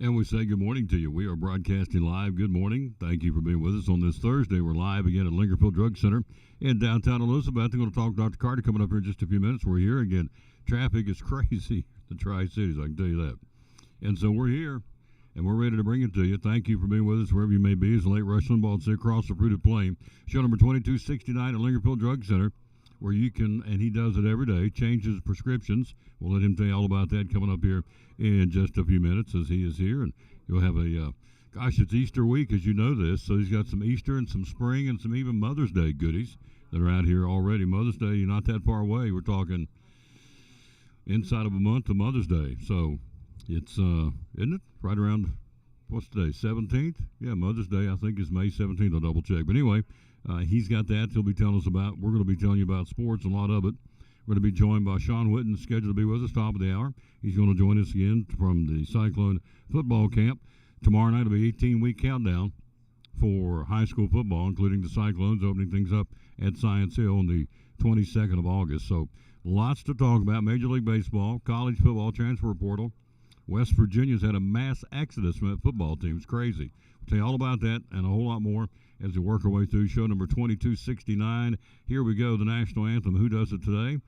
And we say good morning to you. We are broadcasting live. Good morning. Thank you for being with us on this Thursday. We're live again at Lingerfield Drug Center in downtown Elizabeth. I'm going to talk to Dr. Carter coming up here in just a few minutes. We're here again. Traffic is crazy, the Tri-Cities, I can tell you that. And so we're here, and we're ready to bring it to you. Thank you for being with us wherever you may be. It's the late Rush Limbaugh and across the fruited plain. Show number 2269 at Lingerfield Drug Center, where you can, and he does it every day, changes prescriptions. We'll let him tell you all about that coming up here in just a few minutes as he is here. And you'll have it's Easter week, as you know this, so he's got some Easter and some spring and some even Mother's Day goodies that are out here already. Mother's Day, you're not that far away. We're talking inside of a month of Mother's Day. So it's, isn't it, right around, what's today, 17th? Yeah, Mother's Day, I think, is May 17th. I'll double check. But anyway, he's got that he'll be telling us about. We're going to be telling you about sports, a lot of it. We're going to be joined by Sean Witten, scheduled to be with us top of the hour. He's going to join us again from the Cyclone football camp. Tomorrow night will be 18-week countdown for high school football, including the Cyclones opening things up at Science Hill on the 22nd of August. So lots to talk about. Major League Baseball, college football, transfer portal. West Virginia's had a mass exodus from that football team. It's crazy. We'll tell you all about that and a whole lot more as we work our way through show number 2269. Here we go, the national anthem. Who does it today?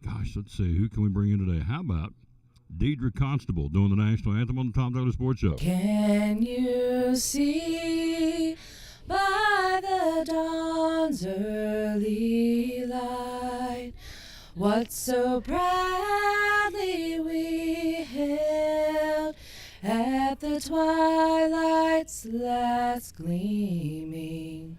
Gosh, let's see. Who can we bring in today? How about Deidre Constable doing the national anthem on the Tom Taylor Sports Show? Can you see by the dawn's early light what so proudly we hailed at the twilight's last gleaming,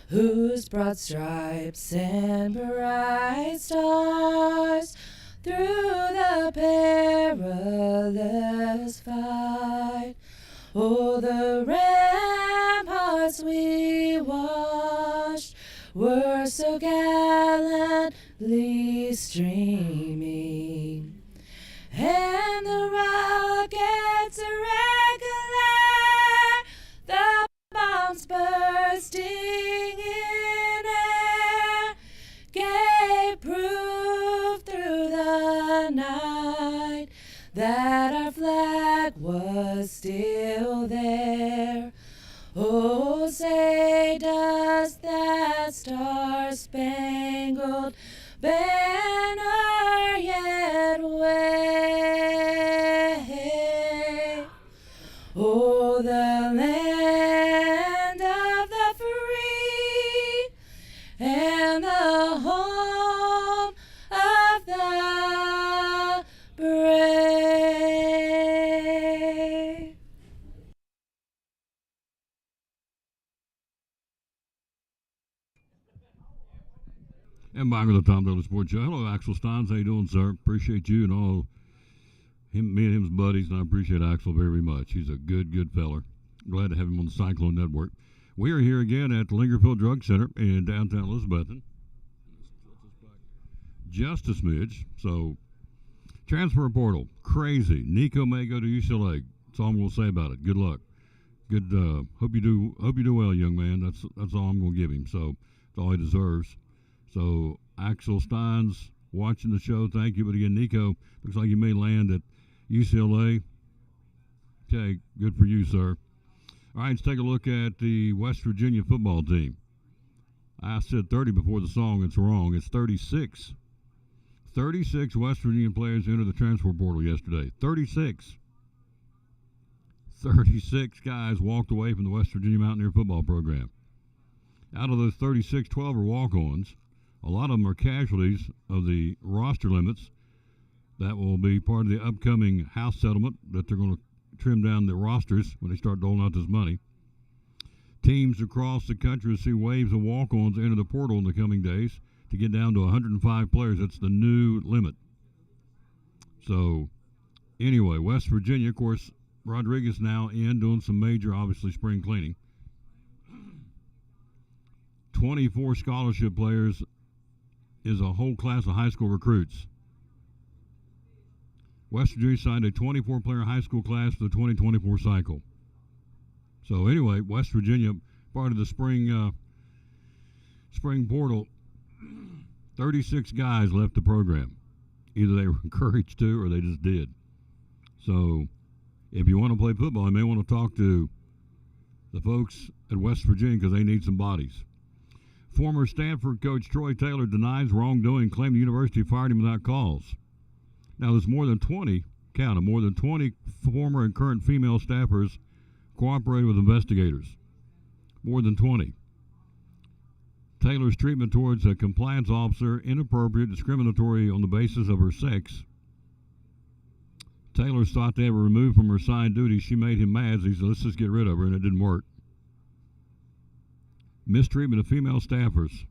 whose broad stripes and bright stars through the perilous fight, oh, the ramparts we watched were so gallantly streaming, and the rockets irregular, the bombs bursting in air, gave proof through the night that our flag was still there. Oh, say does that star-spangled banner yet wave? Oh, the land of the free and the home of the brave. And back with the Tom Taylor Sports Show. Hello, Axel Steins. How you doing, sir? Appreciate you and all. Me and him's buddies, and I appreciate Axel very much. He's a good feller. Glad to have him on the Cyclone Network. We are here again at the Lingerfield Drug Center in downtown Elizabethton. Just a smidge. So, transfer portal, crazy. Nico may go to UCLA. That's all I'm going to say about it. Good luck. Good. Hope you do well, young man. That's all I'm going to give him. So, that's all he deserves. So, Axel Steins watching the show. Thank you. But again, Nico, looks like you may land at UCLA. Okay, good for you, sir. All right, let's take a look at the West Virginia football team. I said 30 before the song. It's wrong. It's 36. 36 West Virginia players entered the transfer portal yesterday. 36. 36 guys walked away from the West Virginia Mountaineer football program. Out of those 36, 12 are walk-ons. A lot of them are casualties of the roster limits that will be part of the upcoming House settlement that they're going to trim down the rosters when they start doling out this money. Teams across the country will see waves of walk-ons enter the portal in the coming days to get down to 105 players. That's the new limit. So, anyway, West Virginia, of course, Rodriguez now in doing some major, obviously, spring cleaning. 24 scholarship players is a whole class of high school recruits. West Virginia signed a 24-player high school class for the 2024 cycle. So anyway, West Virginia, part of the spring portal, 36 guys left the program. Either they were encouraged to or they just did. So if you want to play football, you may want to talk to the folks at West Virginia because they need some bodies. Former Stanford coach Troy Taylor denies wrongdoing, claimed the university fired him without cause. Now, there's more than 20 former and current female staffers cooperated with investigators. More than 20. Taylor's treatment towards a compliance officer, inappropriate, discriminatory on the basis of her sex. Taylor thought they were removed from her assigned duties. She made him mad, so he said, let's just get rid of her, and it didn't work. Mistreatment of female staffers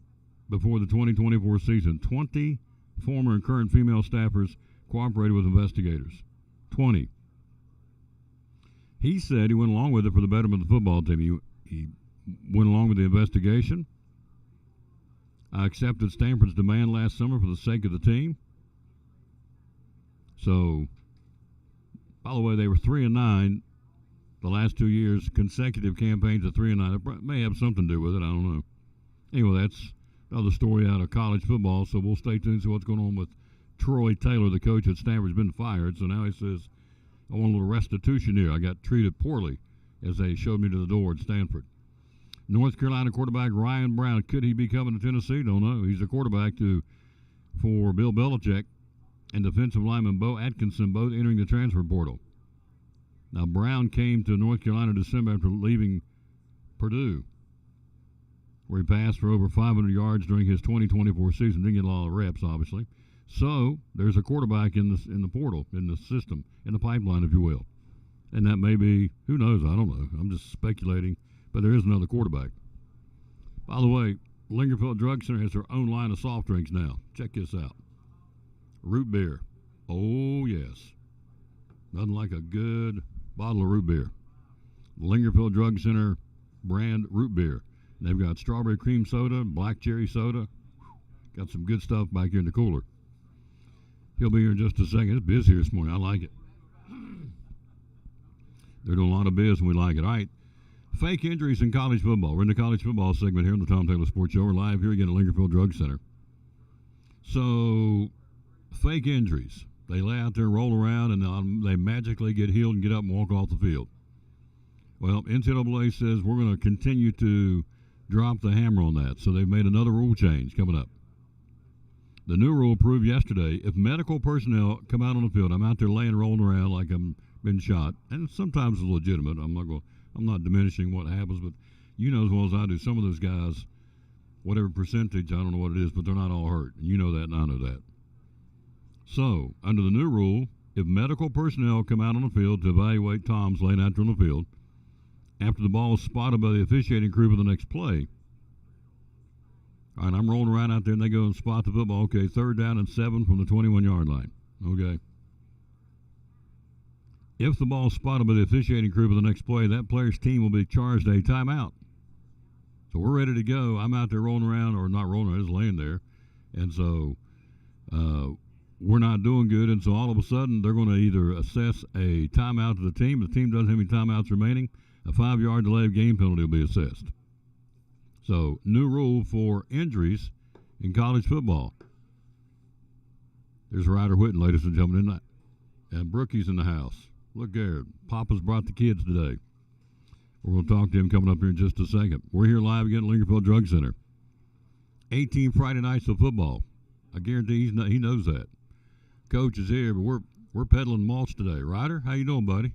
before the 2024 season. 20 former and current female staffers cooperated with investigators. 20. He said he went along with it for the betterment of the football team. He went along with the investigation. I accepted Stanford's demand last summer for the sake of the team. So, by the way, they were 3-9 the last 2 years, consecutive campaigns of 3-9. It may have something to do with it. I don't know. Anyway, that's another story out of college football. So we'll stay tuned to what's going on with Troy Taylor, the coach at Stanford's been fired. So now he says, I want a little restitution here. I got treated poorly as they showed me to the door at Stanford. North Carolina quarterback Ryan Brown, could he be coming to Tennessee? Don't know. He's a quarterback for Bill Belichick and defensive lineman Bo Atkinson, both entering the transfer portal. Now, Brown came to North Carolina in December after leaving Purdue, where he passed for over 500 yards during his 2024 season. Didn't get a lot of reps, obviously. So there's a quarterback in the portal, in the system, in the pipeline, if you will. And that may be, who knows, I don't know. I'm just speculating. But there is another quarterback. By the way, Lingerfield Drug Center has their own line of soft drinks now. Check this out. Root beer. Oh, yes. Nothing like a good bottle of root beer. Lingerfield Drug Center brand root beer. And they've got strawberry cream soda, black cherry soda. Got some good stuff back here in the cooler. He'll be here in just a second. It's busy here this morning. I like it. They're doing a lot of biz, and we like it. All right. Fake injuries in college football. We're in the college football segment here on the Tom Taylor Sports Show. We're live here again at Lingerfield Drug Center. So, fake injuries. They lay out there, roll around, and they magically get healed and get up and walk off the field. Well, NCAA says we're going to continue to drop the hammer on that. So they've made another rule change coming up. The new rule approved yesterday. If medical personnel come out on the field, I'm out there laying, rolling around like I'm been shot, and sometimes it's legitimate. I'm not diminishing what happens, but you know as well as I do, some of those guys, whatever percentage, I don't know what it is, but they're not all hurt. And you know that, and I know that. So, under the new rule, if medical personnel come out on the field to evaluate Toms laying out there on the field, after the ball is spotted by the officiating crew for the next play, all right, I'm rolling around out there, and they go and spot the football. Okay, 3rd down and 7 from the 21-yard line. Okay. If the ball is spotted by the officiating crew for the next play, that player's team will be charged a timeout. So we're ready to go. I'm out there rolling around, or not rolling around, just laying there. And so we're not doing good. And so all of a sudden, they're going to either assess a timeout to the team. If the team doesn't have any timeouts remaining, a 5-yard delay of game penalty will be assessed. So new rule for injuries in college football. There's Ryder Whitten, ladies and gentlemen, and Brookie's in the house. Look there. Papa's brought the kids today. We're going to talk to him coming up here in just a second. We're here live again at Lingerfield Drug Center. 18 Friday nights of football. I guarantee he knows that. Coach is here, but we're peddling mulch today. Ryder, how you doing, buddy?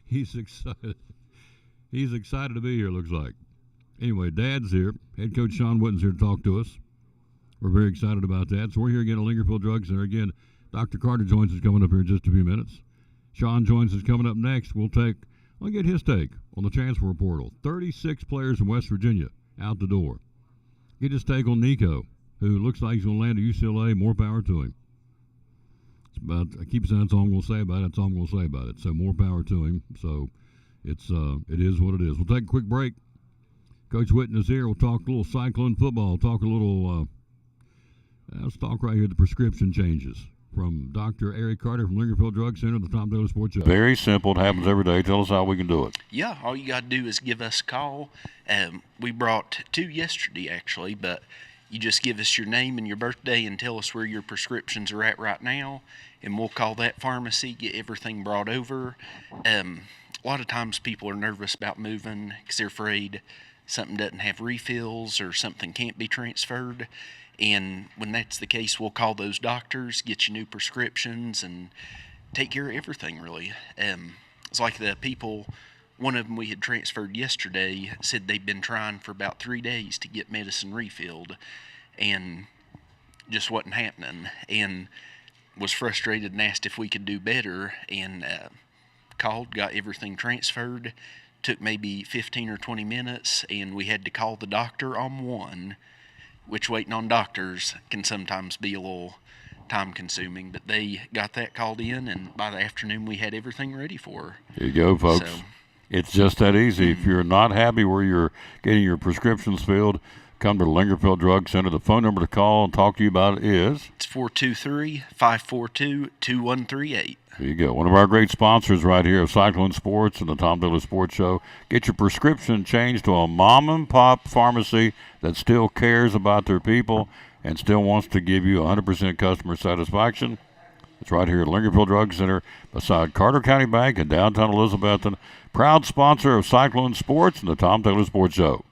He's excited. He's excited to be here, looks like. Anyway, Dad's here. Head coach Sean Witten's here to talk to us. We're very excited about that. So we're here again at Lingerfield Drug Center. Again, Dr. Carter joins us coming up here in just a few minutes. Sean joins us coming up next. We'll get his take on the transfer portal. 36 players from West Virginia out the door. Get his take on Nico, who looks like he's going to land at UCLA. More power to him. I keep saying that's all I'm going to say about it. That's all I'm going to say about it. So more power to him. So it is what it is. We'll take a quick break. Coach Whitten is here. We'll talk a little Cyclone football. Talk a little. Let's talk right here. The prescription changes from Dr. Eric Carter from Lingerfield Drug Center, the Tom Taylor Sports Show. Very simple. It happens every day. Tell us how we can do it. Yeah, all you got to do is give us a call. We brought 2 yesterday, actually, but You just give us your name and your birthday and tell us where your prescriptions are at right now, and we'll call that pharmacy, get everything brought over. A lot of times people are nervous about moving because they're afraid something doesn't have refills or something can't be transferred. And when that's the case, we'll call those doctors, get you new prescriptions, and take care of everything, really. It's like the people, one of them we had transferred yesterday, said they'd been trying for about 3 days to get medicine refilled and just wasn't happening, and was frustrated and asked if we could do better, and called, got everything transferred. Took maybe 15 or 20 minutes, and we had to call the doctor on one, which waiting on doctors can sometimes be a little time consuming, but they got that called in, and by the afternoon we had everything ready for her. There you go, folks. So, it's just that easy. If you're not happy where you're getting your prescriptions filled, come to the Lingerfield Drug Center. The phone number to call and talk to you about it is? It's 423-542-2138. There you go. One of our great sponsors right here of Cyclone Sports and the Tom Dillard Sports Show. Get your prescription changed to a mom-and-pop pharmacy that still cares about their people and still wants to give you 100% customer satisfaction. It's right here at Lingerfield Drug Center beside Carter County Bank in downtown Elizabethton. Proud sponsor of Cyclone Sports and the Tom Taylor Sports Show.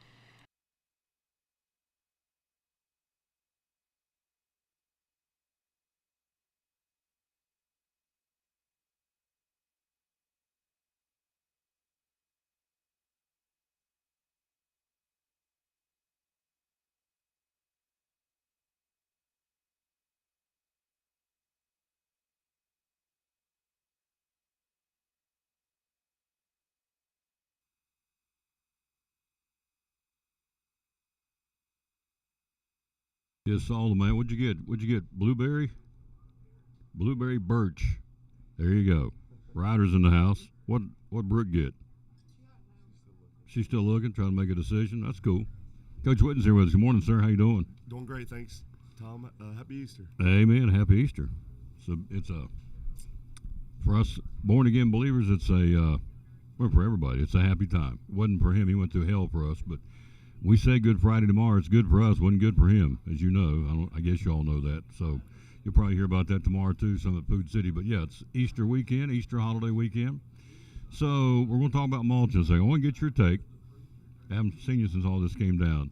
Yes, all the man. What'd you get? What'd you get? Blueberry? Blueberry birch. There you go. Ryder's in the house. What Brooke get? She's still looking, trying to make a decision. That's cool. Coach Witten's here with us. Good morning, sir. How you doing? Doing great, thanks, Tom. Happy Easter. Amen. Happy Easter. So it's a for us born again believers. It's a well, for everybody. It's a happy time. It wasn't for him. He went through hell for us, but we say Good Friday tomorrow. It's good for us. Wasn't good for him, as you know. I guess you all know that. So you'll probably hear about that tomorrow too. Some at Food City. But yeah, it's Easter weekend, Easter holiday weekend. So we're going to talk about mulch in a second. I want to get your take. I haven't seen you since all this came down.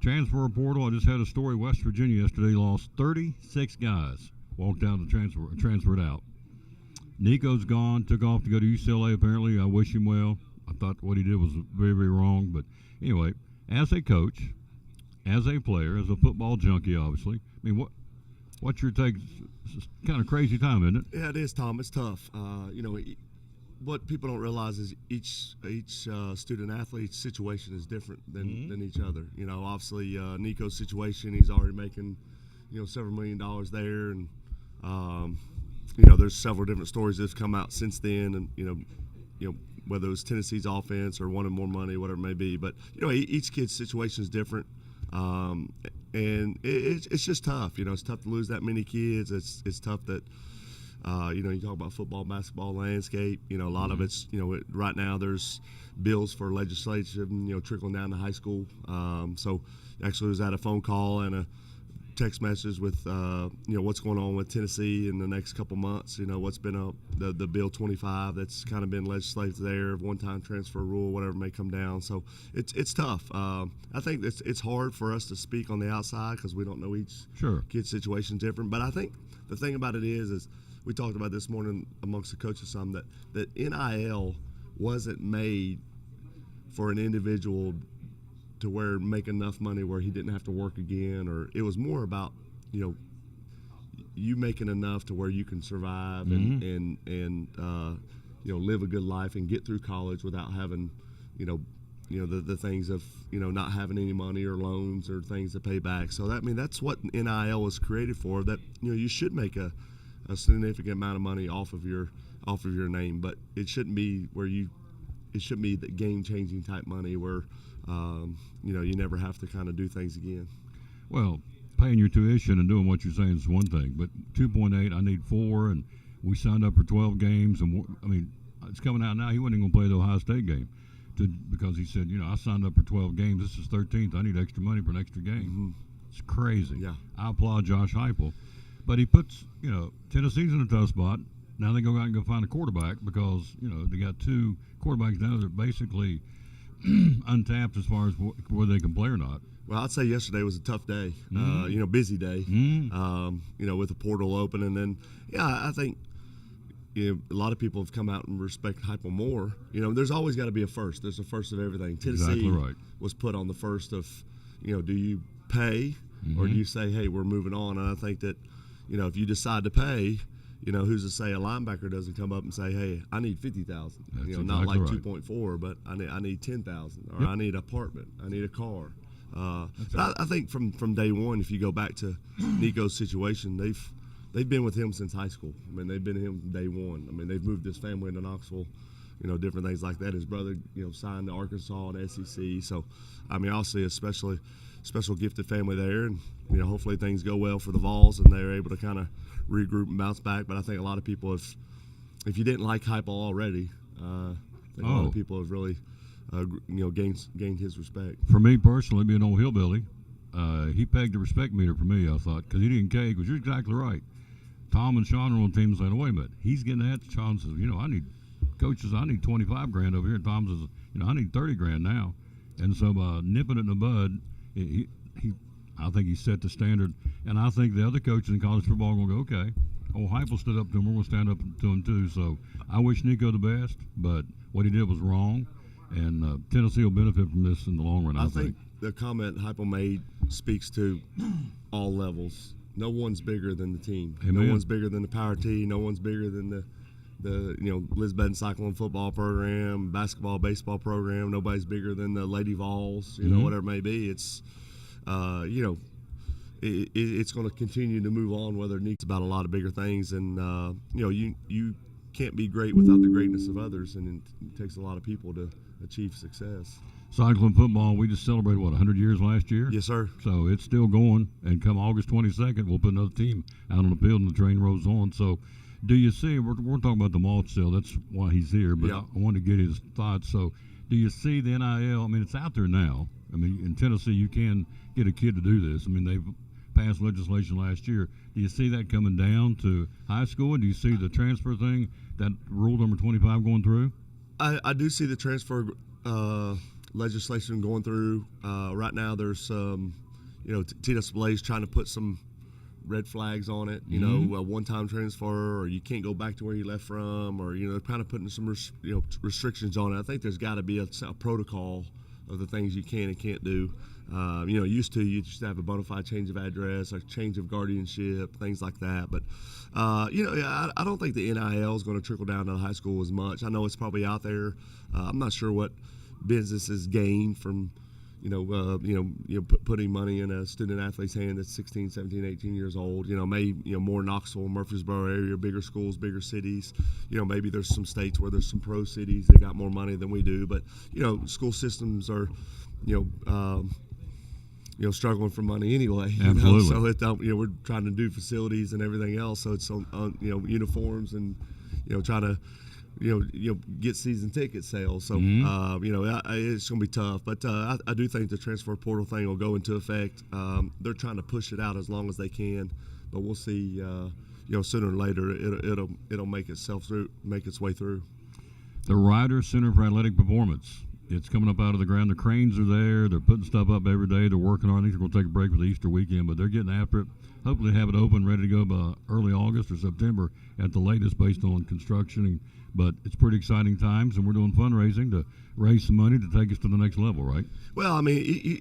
Transfer portal. I just had a story. West Virginia yesterday lost 36 guys. Walked out and transferred out. Nico's gone. Took off to go to UCLA. Apparently, I wish him well. I thought what he did was very, very wrong. But anyway, as a coach, as a player, as a football junkie, obviously. I mean, what's your take? It's kind of crazy time, isn't it? Yeah, it is, Tom. It's tough. What people don't realize is each student athlete's situation is different than each other. You know, obviously Nico's situation, he's already making, several $1 million there, and there's several different stories that's come out since then, and whether it was Tennessee's offense or wanting more money, whatever it may be. But each kid's situation is different, and it's just tough. It's tough to lose that many kids. It's tough that. You talk about football, basketball landscape. A lot of it's, right now there's bills for legislation, trickling down to high school. So actually was at a phone call and a text message with, what's going on with Tennessee in the next couple months. What's been the Bill 25 that's kind of been legislated there, one-time transfer rule, whatever may come down. So it's tough. I think it's hard for us to speak on the outside because we don't know each kid's situation different. But I think the thing about it is we talked about this morning amongst the coaches some that NIL wasn't made for an individual to make enough money where he didn't have to work again, or it was more about you making enough to where you can survive and live a good life and get through college without having the things of not having any money or loans or things to pay back. So that's what NIL was created for. That you should make a significant amount of money off of your name, but it shouldn't be the game-changing type money where you never have to kind of do things again. Well, paying your tuition and doing what you're saying is one thing, but 2.8, I need 4, and we signed up for 12 games, and it's coming out now. He wasn't even going to play the Ohio State game because he said, I signed up for 12 games. This is 13th. I need extra money for an extra game. It's crazy. Yeah. I applaud Josh Heupel, but he puts Tennessee's in a tough spot. Now they go out and go find a quarterback because they got two quarterbacks now that are basically untapped as far as whether they can play or not. Well, I'd say yesterday was a tough day. Busy day. With the portal open, and then I think a lot of people have come out and respect Heupel more. There's always got to be a first. There's a first of everything. Tennessee Exactly right. was put on the first of, do you pay or do you say, hey, we're moving on? And I think that, if you decide to pay, who's to say a linebacker doesn't come up and say, hey, I need 50,000. Not exactly like right. 2.4, but I need 10,000, or Yep. I need an apartment, I need a car. I think from day one, if you go back to Nico's situation, they've been with him since high school. I mean, they've been with him from day one. I mean, they've moved his family into Knoxville, different things like that. His brother, signed to Arkansas and SEC. So, I mean, obviously a special gifted family there, and hopefully things go well for the Vols and they're able to kind of regroup and bounce back. But I think a lot of people if you didn't like Heupel already, I think a lot of people have really gained his respect. For me personally, being an old hillbilly, he pegged the respect meter for me, I thought, because he didn't cake. Because you're exactly right. Tom and Sean are on teams saying, wait a minute, he's getting that. Sean says, I need coaches, I need 25 grand over here. And Tom says, I need 30 grand now. And so by nipping it in the bud, I think he set the standard. And I think the other coaches in college football are going to go, okay, Heupel stood up to him, we're going to stand up to him too. So I wish Nico the best, but what he did was wrong. And Tennessee will benefit from this in the long run, I think. The comment Heupel made speaks to all levels. No one's bigger than the team. Amen. No one's bigger than the power team. No one's bigger than the Lisbon Cyclone football program, basketball, baseball program. Nobody's bigger than the Lady Vols. Whatever it may be. It's it's going to continue to move on. Whether Nick's about a lot of bigger things, and you can't be great without the greatness of others, and it takes a lot of people to achieve success. Cyclone football, we just celebrated, 100 years last year? Yes, sir. So it's still going, and come August 22nd, we'll put another team out on the field, and the train rolls on. So do you see, we're talking about the mulch still, that's why he's here, but Yeah. I wanted to get his thoughts. So do you see the NIL, I mean, it's out there now. I mean, in Tennessee, you can get a kid to do this. I mean, they've passed legislation last year. Do you see that coming down to high school, and do you see the transfer thing, that rule number 25 going through? I do see the transfer legislation going through. Right now, there's TSA is trying to put some red flags on it. A one-time transfer, or you can't go back to where you left from, or kind of putting some restrictions on it. I think there's got to be a protocol of the things you can and can't do. You just have a bona fide change of address, or change of guardianship, things like that. But I don't think the NIL is going to trickle down to the high school as much. I know it's probably out there. I'm not sure what businesses gain from putting money in a student athlete's hand that's 16, 17, 18 years old. More Knoxville, Murfreesboro area, bigger schools, bigger cities. Maybe there's some states where there's some pro cities that got more money than we do. But school systems are struggling for money anyway. Absolutely. So we're trying to do facilities and everything else. So it's on uniforms and trying to get season ticket sales. So it's going to be tough. But I do think the transfer portal thing will go into effect. They're trying to push it out as long as they can, but we'll see. Sooner or later it'll make its way through. The Ryder Center for Athletic Performance. It's coming up out of the ground. The cranes are there. They're putting stuff up every day. They're working on it. I think they're going to take a break for the Easter weekend, but they're getting after it. Hopefully have it open, ready to go by early August or September at the latest based on construction. But it's pretty exciting times, and we're doing fundraising to raise some money to take us to the next level, right? Well, I mean,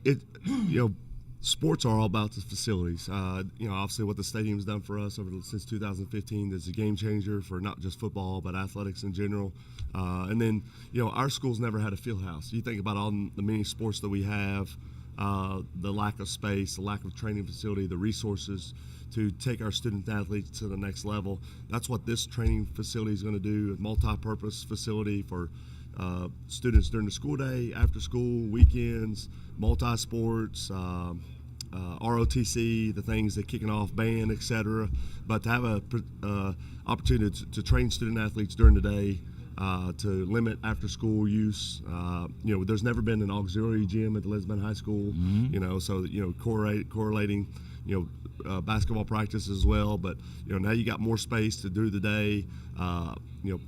sports are all about the facilities. Obviously what the stadium's done for us since 2015 is a game changer for not just football, but athletics in general. And then, our school's never had a field house. You think about all the many sports that we have, the lack of space, the lack of training facility, the resources to take our student athletes to the next level. That's what this training facility is going to do, a multi-purpose facility for students during the school day, after school, weekends, multi-sports, ROTC, the things that kicking off band, etc. But to have a opportunity to train student athletes during the day, to limit after-school use. There's never been an auxiliary gym at Elizabeth High School. So correlating, basketball practice as well. But now you got more space to do the day.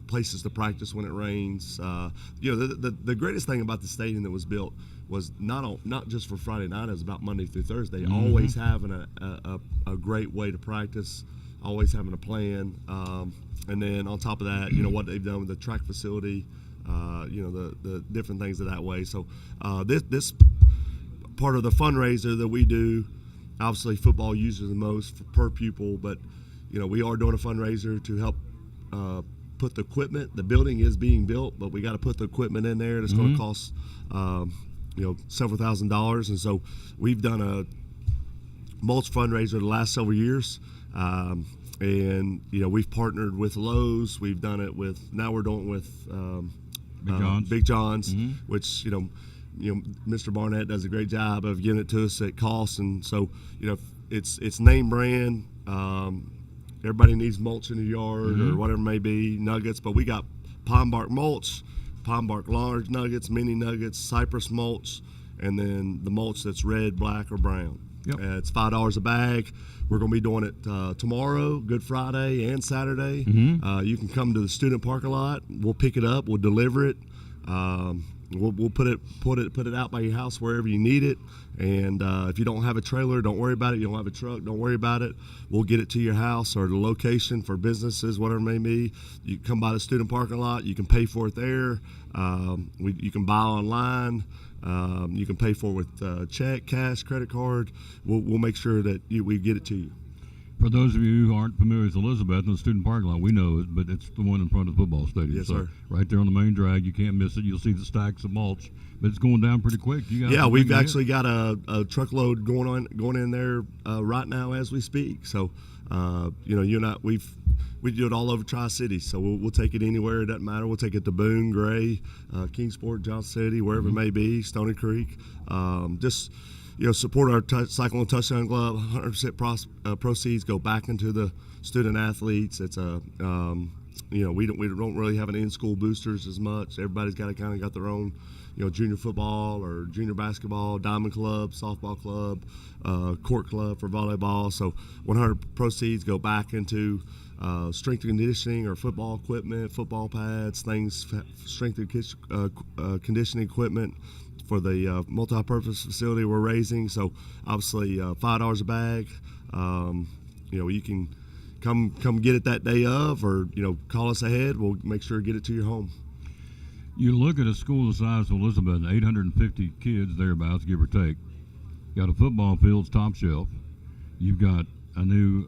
Places to practice when it rains. The greatest thing about the stadium that was built was not just for Friday night. It was about Monday through Thursday. Always having a great way to practice. Always having a plan. And then on top of that, what they've done with the track facility, the different things of that way. So this part of the fundraiser that we do, obviously football uses the most per pupil, but we are doing a fundraiser to help put the equipment. The building is being built, but we got to put the equipment in there. It's going to cost several $1,000s, and so we've done a mulch fundraiser the last several years. And we've partnered with Lowe's. We've done it with, now we're doing it with Big John's, which Mr. Barnett does a great job of getting it to us at cost. And so it's name brand. Everybody needs mulch in the yard or whatever it may be, nuggets. But we got pine bark mulch, pine bark large nuggets, mini nuggets, cypress mulch, and then the mulch that's red, black, or brown. Yep. It's $5 a bag. We're going to be doing it tomorrow, Good Friday, and Saturday. You can come to the student parking lot. We'll pick it up. We'll deliver it. We'll put it out by your house wherever you need it. And if you don't have a trailer, don't worry about it. You don't have a truck, don't worry about it. We'll get it to your house or the location for businesses, whatever it may be. You come by the student parking lot. You can pay for it there. You can buy online. You can pay for it with check, cash, credit card. We'll make sure that we get it to you. For those of you who aren't familiar with Elizabeth and the student parking lot, we know it, but it's the one in front of the football stadium. Yes, so sir. Right there on the main drag, you can't miss it. You'll see the stacks of mulch, but it's going down pretty quick. We've actually got a truckload going in there right now as we speak. So, you and I, we do it all over Tri-Cities, so we'll take it anywhere. It doesn't matter. We'll take it to Boone, Gray, Kingsport, Johnson City, wherever it may be, Stony Creek. Support our Cyclone Touchdown Glove. 100% proceeds go back into the student athletes. It's we don't really have an in-school boosters as much. Everybody's got their own, junior football or junior basketball, diamond club, softball club, court club for volleyball. So 100 proceeds go back into strength and conditioning or football equipment, football pads, strength and conditioning equipment for the multi-purpose facility we're raising. So obviously $5 a bag. You can come get it that day of, or call us ahead. We'll make sure to get it to your home. You look at a school the size of Elizabeth, 850 kids thereabouts, give or take. Got a football field's top shelf. You've got a new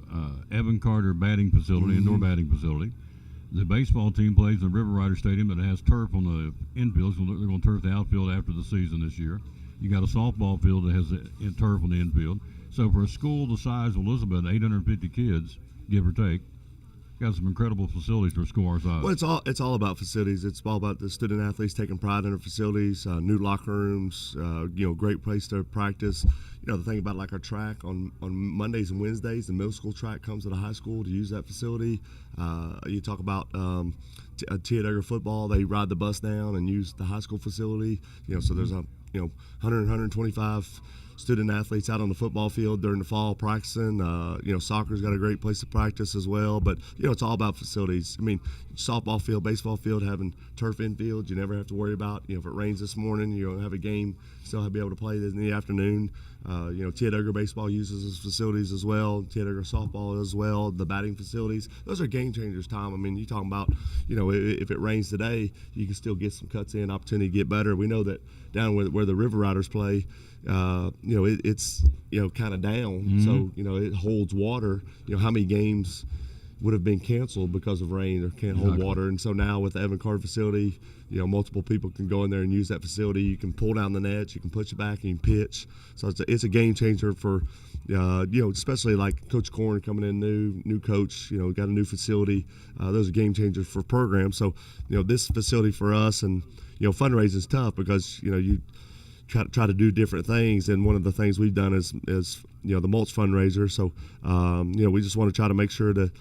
Evan Carter batting facility, indoor batting facility. The baseball team plays in the River Rider Stadium that has turf on the infield, so they're going to turf the outfield after the season this year. You got a softball field that has turf on the infield. So for a school the size of Elizabeth, 850 kids, give or take, got some incredible facilities for a school our size. Well, it's all about facilities. It's all about the student athletes taking pride in their facilities, new locker rooms, great place to practice. The thing about like our track on Mondays and Wednesdays, the middle school track comes to the high school to use that facility. You talk about Tia Duggar football, they ride the bus down and use the high school facility. So there's 125 student athletes out on the football field during the fall practicing. Soccer's got a great place to practice as well. But, it's all about facilities. I mean, softball field, baseball field, having turf infield, you never have to worry about, if it rains this morning, you don't have a game, still be able to play in the afternoon. Tia Duggar baseball uses his facilities as well. Tia Duggar softball as well. The batting facilities, those are game changers, Tom. I mean, you're talking about, if it rains today, you can still get some cuts in, opportunity to get better. We know that down where the River Riders play, it's kind of down, so it holds water. How many games would have been canceled because of rain or can't hold water? And so now with the Evan Carter facility, multiple people can go in there and use that facility. You can pull down the nets, you can push it back, and you can pitch. So it's a game changer for especially like Coach Korn coming in new coach, got a new facility. Those are game changers for programs. So this facility for us, and fundraising is tough because you try to do different things, and one of the things we've done is the mulch fundraiser. So we just want to try to make sure to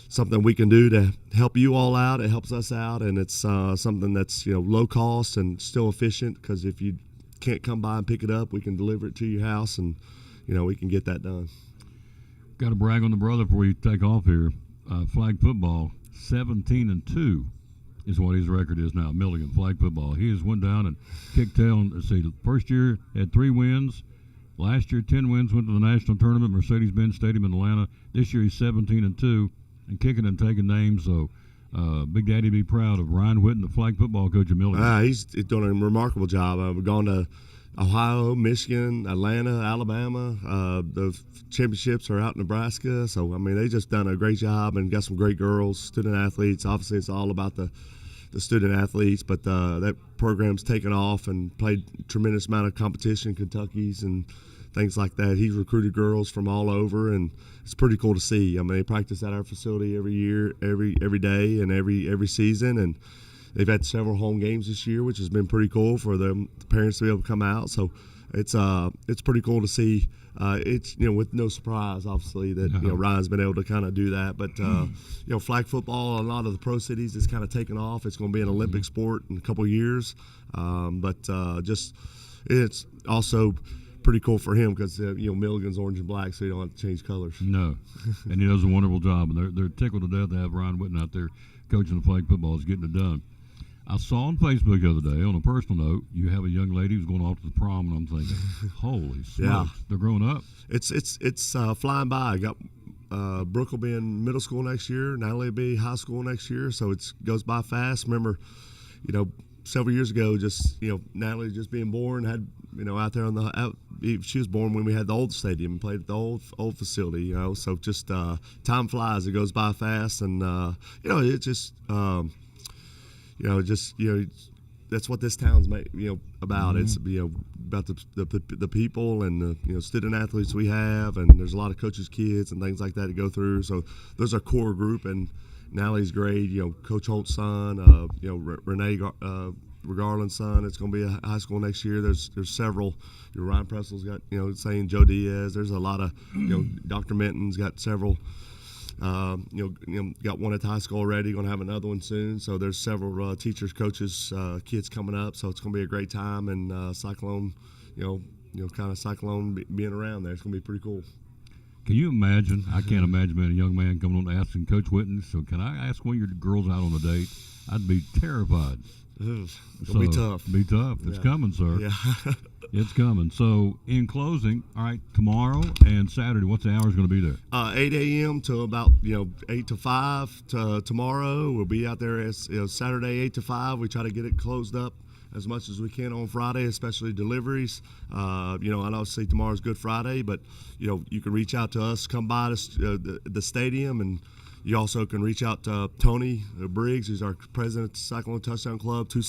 something we can do to help you all out. It helps us out, and it's something that's low cost and still efficient, because if you can't come by and pick it up, we can deliver it to your house, and we can get that done. Got to brag on the brother before you take off here. Flag football, 17-2 is what his record is now. Milligan flag football. He has went down and kicked tail. Let's see, first year had 3 wins. Last year 10 wins, went to the national tournament, Mercedes-Benz Stadium in Atlanta. This year he's 17-2 and kicking and taking names. So Big Daddy be proud of Ryan Whitten, the flag football coach of Milligan. He's doing a remarkable job. We've gone to Ohio, Michigan, Atlanta, Alabama. The championships are out in Nebraska. So, they just done a great job and got some great girls, student athletes. Obviously, it's all about the student athletes, but that program's taken off and played a tremendous amount of competition, Kentucky's and things like that. He's recruited girls from all over, and it's pretty cool to see. They practice at our facility every year, every day, and every season, and they've had several home games this year, which has been pretty cool for the parents to be able to come out. So it's pretty cool to see. It's with no surprise, obviously, that Ryan's been able to kind of do that. But flag football, a lot of the pro cities is kind of taken off. It's going to be an Olympic sport in a couple of years. Just it's also pretty cool for him because Milligan's orange and black, so you don't have to change colors. No, and he does a wonderful job, and they're tickled to death to have Ryan Whitten out there coaching the flag football. Is getting it done. I saw on Facebook the other day, on a personal note, you have a young lady who's going off to the prom, and I'm thinking, holy smokes, they're growing up. It's flying by. I got Brooke will be in middle school next year. Natalie will be high school next year, so it goes by fast. Remember, several years ago, just Natalie just being born had out there she was born when we had the old stadium and played at the old facility. So just time flies. It goes by fast, and it just. That's what this town's about. Mm-hmm. It's about the people and the student athletes we have, and there's a lot of coaches' kids and things like that to go through. So there's our core group, and Natalie's grade. Coach Holt's son, Renee Garland's son. It's going to be a high school next year. There's several. Ryan Pressel's got saying Joe Diaz. There's a lot of Dr. Minton's got several. Got one at the high school already, going to have another one soon. So there's several teachers, coaches, kids coming up. So it's going to be a great time, and Cyclone, kind of Cyclone being around there. It's going to be pretty cool. Can you imagine? I can't imagine being a young man coming on asking Coach Whitten, so can I ask one of your girls out on a date? I'd be terrified. It'll be tough. Be tough. It's coming, sir. Yeah. It's coming. So, in closing, all right, tomorrow and Saturday, what's the hours going to be there? 8 a.m. to about 8 to 5 tomorrow. We'll be out there as Saturday 8 to 5. We try to get it closed up as much as we can on Friday, especially deliveries. I know tomorrow's Good Friday, but you can reach out to us, come by the stadium, and you also can reach out to Tony Briggs, who's our president of the Cyclone Touchdown Club, 2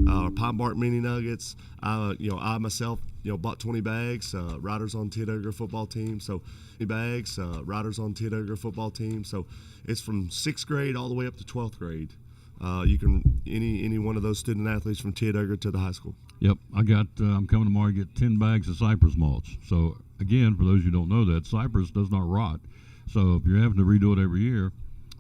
our Pine Bark Mini Nuggets. I myself, bought 20 bags. Riders on Ted Edgar football team. So, 20 bags. Riders on Ted Edgar football team. So, it's from 6th grade all the way up to 12th grade. You can any one of those student athletes from Ted Edgar to the high school. Yep, I'm coming tomorrow to get 10 bags of cypress mulch. So again, for those who don't know that, cypress does not rot. So if you're having to redo it every year,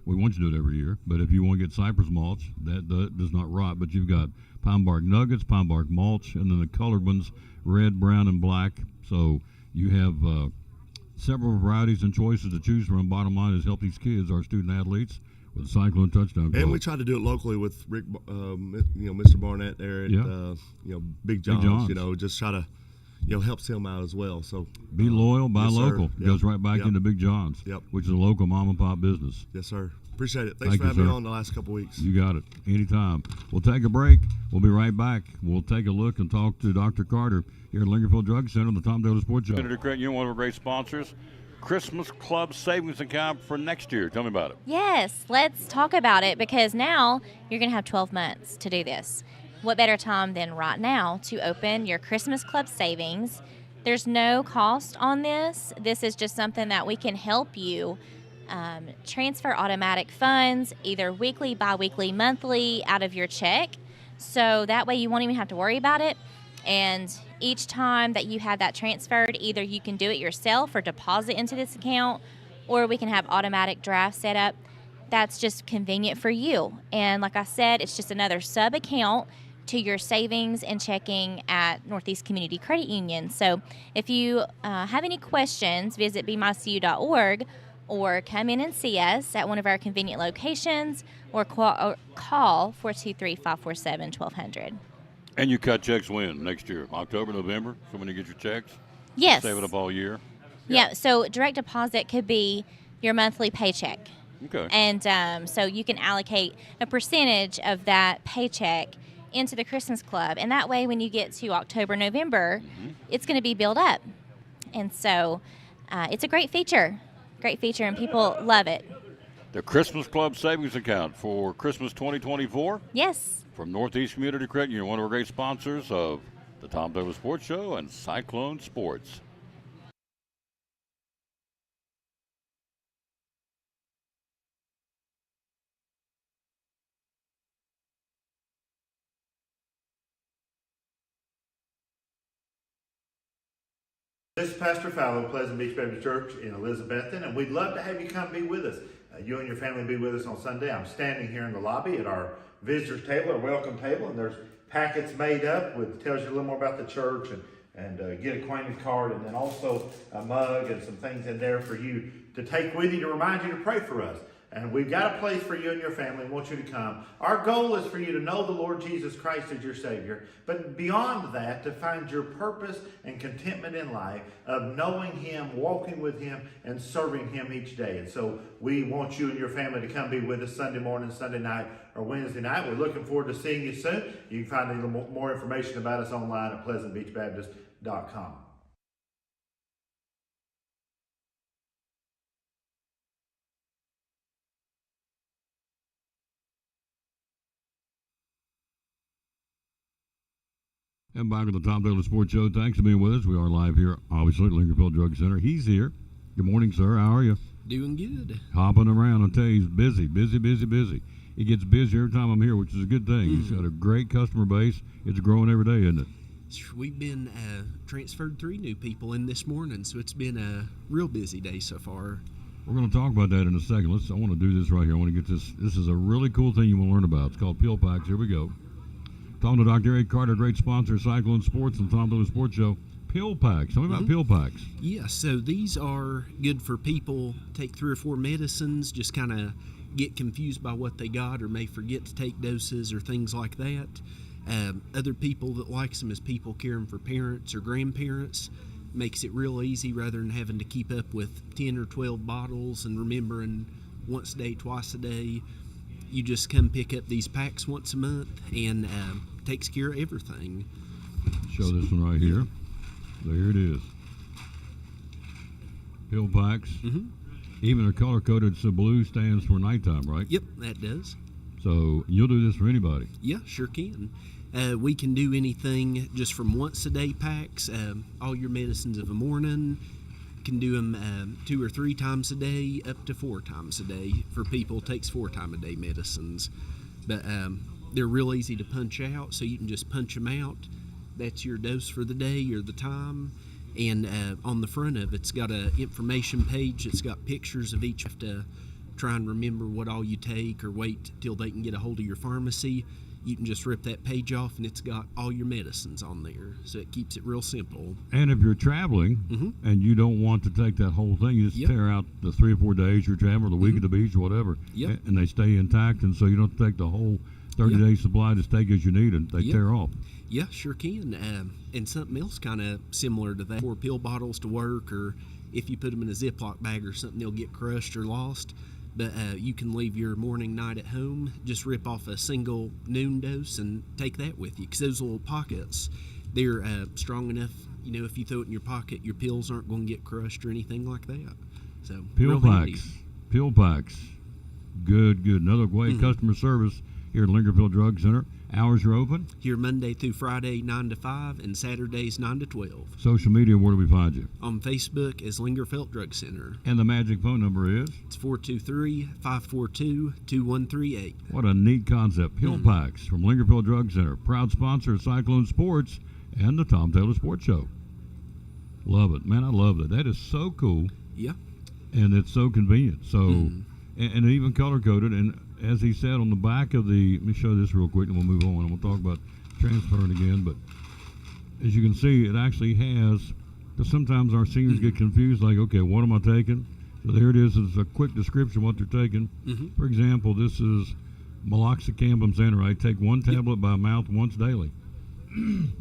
we want you to do it every year. But if you want to get cypress mulch, that does not rot. But you've got pine bark nuggets, pine bark mulch, and then the colored ones, red, brown, and black. So you have several varieties and choices to choose from. Bottom line is help these kids, our student athletes, with the Cyclone Touchdown Club. And we try to do it locally with Rick, Mr. Barnett there at Big John's. Just try to helps him out as well. So be loyal, buy yes, local. Yep. Goes right back into Big John's, which is a local mom and pop business. Yes, sir. Appreciate it. Thanks for having me on the last couple weeks. You got it. Anytime. We'll take a break. We'll be right back. We'll take a look and talk to Dr. Carter here at Lingerfield Drug Center on the Tom Taylor Sports Show. Senator Craig, you're one of our great sponsors. Christmas Club savings account for next year. Tell me about it. Yes, let's talk about it because now you're going to have 12 months to do this. What better time than right now to open your Christmas Club savings? There's no cost on this. This is just something that we can help you transfer automatic funds, either weekly, bi-weekly, monthly, out of your check. So that way you won't even have to worry about it. And each time that you have that transferred, either you can do it yourself or deposit into this account, or we can have automatic draft set up. That's just convenient for you. And like I said, it's just another sub account to your savings and checking at Northeast Community Credit Union. So if you have any questions, visit bemycu.org or come in and see us at one of our convenient locations or call 423-547-1200. And you cut checks when? Next year? October, November? So when you get your checks? Yes. Save it up all year? Yeah, so direct deposit could be your monthly paycheck. Okay. And so you can allocate a percentage of that paycheck into the Christmas Club. And that way, when you get to October, November, it's going to be built up. And so it's a great feature, and people love it. The Christmas Club Savings Account for Christmas 2024 Yes. from Northeast Community Credit Union, one of our great sponsors of the Tom Taylor Sports Show and Cyclone Sports. This is Pastor Fallow, Pleasant Beach Baptist Church in Elizabethton, and we'd love to have you come be with us. You and your family be with us on Sunday. I'm standing here in the lobby at our visitors table, our welcome table, and there's packets made up with tells you a little more about the church and get acquainted card, and then also a mug and some things in there for you to take with you to remind you to pray for us. And we've got a place for you and your family and want you to come. Our goal is for you to know the Lord Jesus Christ as your Savior. But beyond that, to find your purpose and contentment in life of knowing Him, walking with Him, and serving Him each day. And so we want you and your family to come be with us Sunday morning, Sunday night, or Wednesday night. We're looking forward to seeing you soon. You can find a little more information about us online at pleasantbeachbaptist.com. And back at the Tom Taylor Sports Show. Thanks for being with us. We are live here, obviously, at Lincolnville Drug Center. He's here. Good morning, sir. How are you? Doing good. Hopping around. I'll tell you, he's busy. He gets busier every time I'm here, which is a good thing. He's got a great customer base. It's growing every day, isn't it? We've been transferred 3 new people in this morning, so it's been a real busy day so far. We're going to talk about that in a second. I want to do this right here. I want to get this. This is a really cool thing you want to learn about. It's called Peel Packs. Here we go. Talking to Dr. Eric Carter, great sponsor of Cyclone Sports and the Tom Taylor Sports Show. Peel Packs. Tell me about Peel Packs. Yeah, so these are good for people take 3 or 4 medicines, just kind of get confused by what they got or may forget to take doses or things like that. Other people that likes them is people caring for parents or grandparents. Makes it real easy rather than having to keep up with 10 or 12 bottles and remembering once a day, twice a day. You just come pick up these packs once a month and takes care of everything. Show this one right here. There it is. Peel Packs. Even they're color coded, so blue stands for nighttime, right? Yep, that does. So you'll do this for anybody. Yeah, sure can. We can do anything just from once a day packs, all your medicines of a morning. Can do them 2 or 3 times a day, up to 4 times a day. For people, it takes 4 times a day medicines. But they're real easy to punch out, so you can just punch them out. That's your dose for the day or the time. And on the front of it's got a information page. It's got pictures of each. You have to try and remember what all you take or wait till they can get a hold of your pharmacy. You can just rip that page off and it's got all your medicines on there. So it keeps it real simple. And if you're traveling and you don't want to take that whole thing, you just tear out the 3 or 4 days you're traveling, or the week at the beach or whatever, and they stay intact. And so you don't take the whole 30-day supply to take as you need, and they tear off. Yeah, sure can. And something else kind of similar to that. 4 pill bottles to work, or if you put them in a Ziploc bag or something, they'll get crushed or lost. But you can leave your morning, night at home, just rip off a single noon dose and take that with you. Because those little pockets, they're strong enough, you know, if you throw it in your pocket, your pills aren't going to get crushed or anything like that. So Peel Packs. Peel Packs. Good. Another way customer service here at Lincolnville Drug Center. Hours are open? Here Monday through Friday, 9 to 5, and Saturdays, 9 to 12. Social media, where do we find you? On Facebook as Lingerfeld Drug Center. And the magic phone number is? It's 423-542-2138. What a neat concept. Peel Packs from Lingerfeld Drug Center. Proud sponsor of Cyclone Sports and the Tom Taylor Sports Show. Love it. Man, I love that. That is so cool. Yeah. and it's so convenient. So, and even color coded. And as he said on the back of the, let me show this real quick, and we'll move on. And we'll talk about transferring again. But as you can see, it actually has. Because sometimes our seniors get confused, like, okay, what am I taking? So there it is. It's a quick description of what they're taking. For example, this is meloxicam Zanarite. Take one tablet by mouth once daily.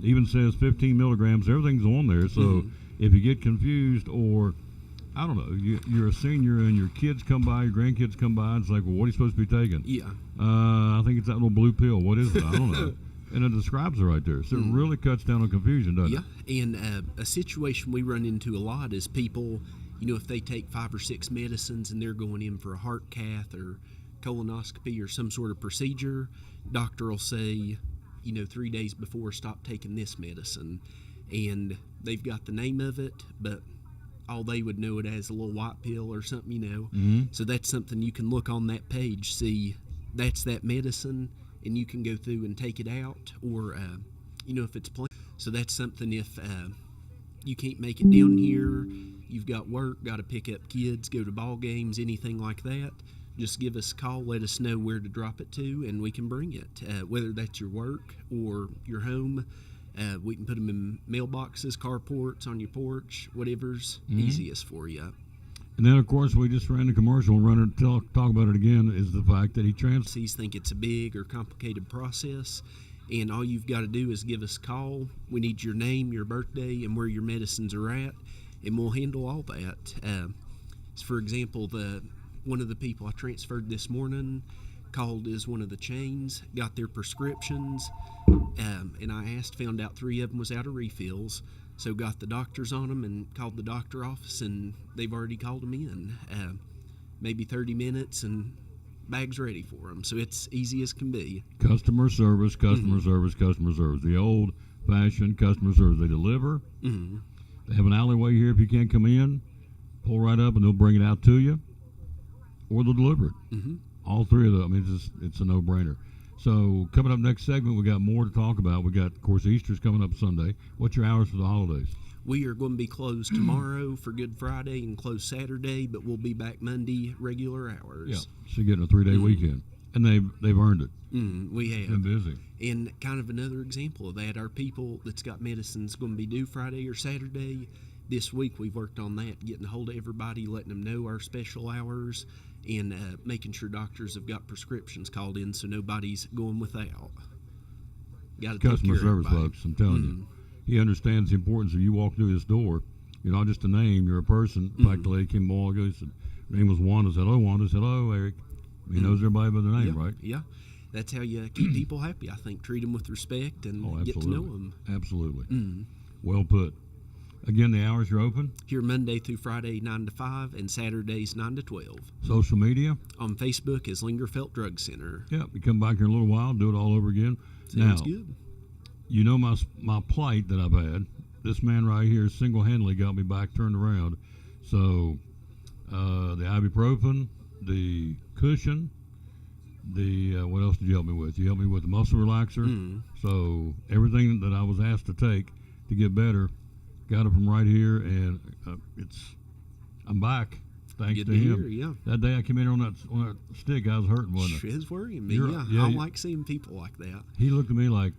Even says 15 milligrams. Everything's on there. So if you get confused, or I don't know, you're a senior and your kids come by, your grandkids come by, and it's like, well, what are you supposed to be taking? Yeah. I think it's that little blue pill. What is it? I don't know. And it describes it right there. So it really cuts down on confusion, doesn't it? Yeah, and a situation we run into a lot is people, if they take 5 or 6 medicines and they're going in for a heart cath or colonoscopy or some sort of procedure, doctor will say, 3 days before, stop taking this medicine. And they've got the name of it, but all they would know it as a little white pill or something, So that's something you can look on that page, see that's that medicine, and you can go through and take it out, or if it's plain. So that's something, if you can't make it down here, you've got work, got to pick up kids, go to ball games, anything like that, just give us a call, let us know where to drop it to, and we can bring it, whether that's your work or your home. We can put them in mailboxes, carports, on your porch, whatever's easiest for you. And then, of course, we just ran the commercial and talk about it again, is the fact that he These think it's a big or complicated process, and all you've got to do is give us a call. We need your name, your birthday, and where your medicines are at, and we'll handle all that. For example, one of the people I transferred this morning called as one of the chains, got their prescriptions, and I found out 3 of them was out of refills. So got the doctors on them and called the doctor office, and they've already called them in. Maybe 30 minutes and bags ready for them. So it's easy as can be. Customer service, customer service, customer service. The old-fashioned customer service. They deliver. They have an alleyway here. If you can't come in, pull right up and they'll bring it out to you, or they'll deliver it. All 3 of them. I mean, it's a no-brainer. So coming up next segment, we got more to talk about. We got, of course, Easter's coming up Sunday. What's your hours for the holidays? We are going to be closed tomorrow for Good Friday and closed Saturday, but we'll be back Monday, regular hours. Yeah, so you're getting a 3-day weekend, and they've earned it. We have. Been busy. And kind of another example of that, our people that's got medicines going to be due Friday or Saturday. This week we've worked on that, getting a hold of everybody, letting them know our special hours, and making sure doctors have got prescriptions called in so nobody's going without. Got to customer service, folks. I'm telling you, he understands the importance of you walk through this door. You're not just a name; you're a person. In fact, the lady came a while ago. Said her name was Wanda. Said, "Hello, Wanda." Said, "Hello, Eric." He knows everybody by their name, right? Yeah, that's how you keep people happy. I think treat them with respect and get to know them. Absolutely. Well put. Again, the hours you're open? Here Monday through Friday, 9 to 5, and Saturdays, 9 to 12. Social media? On Facebook is Lingerfelt Drug Center. Yeah, we come back here in a little while, do it all over again. Sounds good. You know my plight that I've had. This man right here single-handedly got me back turned around. So the ibuprofen, the cushion, what else did you help me with? You helped me with the muscle relaxer. So everything that I was asked to take to get better, got it from right here, and I'm back thanks Good to him. Hear, yeah. That day I came in on that stick, I was hurting, wasn't it? It's worrying me. I don't like seeing people like that. He looked at me like,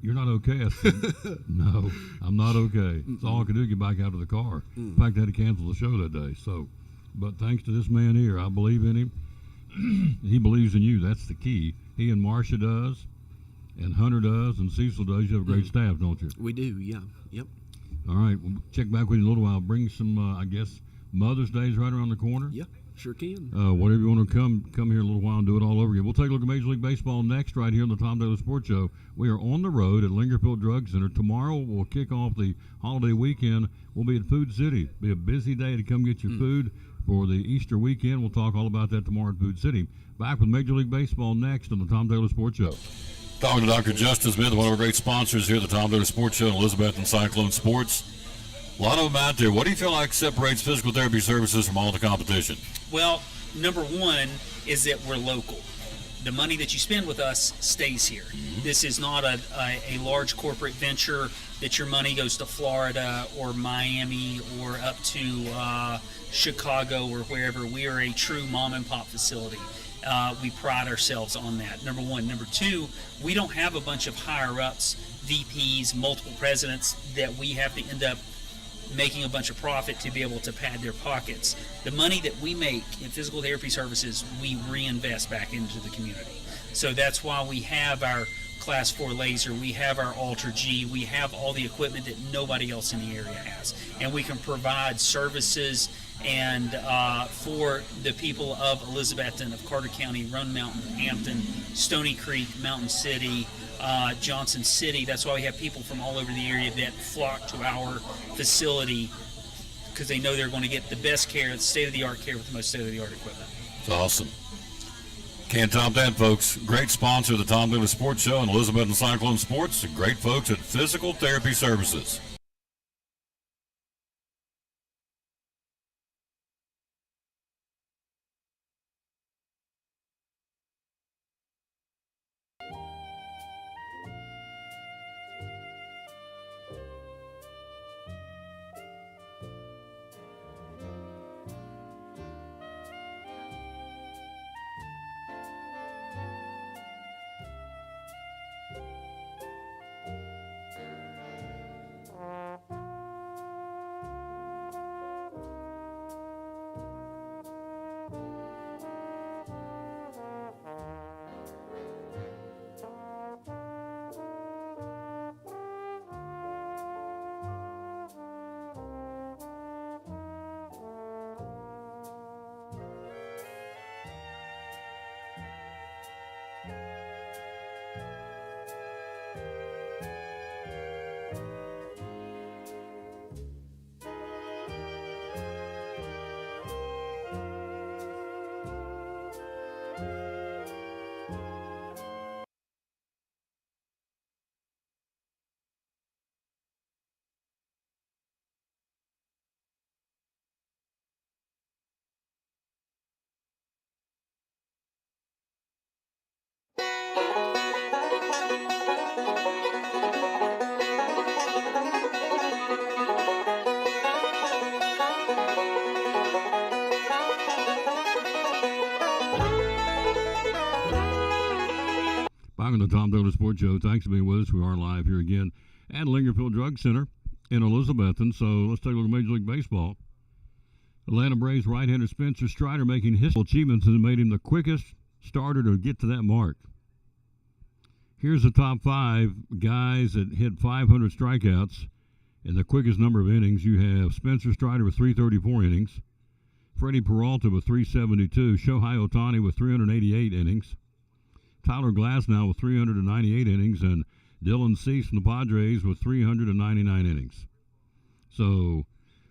"You're not okay." I said, "No, I'm not okay." That's all I could do, get back out of the car. In fact, I had to cancel the show that day. So, but thanks to this man here, I believe in him. He believes in you. That's the key. He and Marcia does, and Hunter does, and Cecil does. You have a great staff, don't you? We do, yeah. Yep. All right, we'll check back with you in a little while. Bring some, I guess, Mother's Day's right around the corner. Yeah, sure can. Whatever you want to come here a little while and do it all over again. We'll take a look at Major League Baseball next right here on the Tom Daly Sports Show. We are on the road at Lingerfeld Drug Center. Tomorrow we'll kick off the holiday weekend. We'll be at Food City. Be a busy day to come get your food for the Easter weekend. We'll talk all about that tomorrow at Food City. Back with Major League Baseball next on the Tom Daly Sports Show. Talking to Dr. Justin Smith, one of our great sponsors here at the Tom Daly Sports Show, Elizabeth and Cyclone Sports. A lot of them out there. What do you feel like separates physical therapy services from all the competition? Well, number one is that we're local. the money that you spend with us stays here. This is not a large corporate venture that your money goes to Florida or Miami or up to Chicago or wherever. We are a true mom and pop facility. We pride ourselves on that, number one. Number two, we don't have a bunch of higher ups, VPs, multiple presidents that we have to end up making a bunch of profit to be able to pad their pockets. The money that we make in physical therapy services, we reinvest back into the community. So that's why we have our Class 4 laser, we have our Ultra G, we have all the equipment that nobody else in the area has. And we can provide services and for the people of Elizabethton, of Carter County, Roan Mountain, Hampton, Stony Creek, Mountain City, Johnson City. That's why we have people from all over the area that flock to our facility because they know they're going to get the best care, the state-of-the-art care with the most state-of-the-art equipment. It's awesome. Can't top that, folks. Great sponsor of the Tom Daly Sports Show and Elizabethton Cyclone Sports. The great folks at Physical Therapy Services. Back on the Tom Daly Sports Show. Thanks for being with us. We are live here again at Lingerfield Drug Center in Elizabethton. So let's take a look at Major League Baseball. Atlanta Braves right-hander Spencer Strider making his achievements and made him the quickest starter to get to that mark. Here's the top 5 guys that hit 500 strikeouts in the quickest number of innings. You have Spencer Strider with 334 innings, Freddie Peralta with 372, Shohei Ohtani with 388 innings, Tyler Glasnow with 398 innings, and Dylan Cease from the Padres with 399 innings. So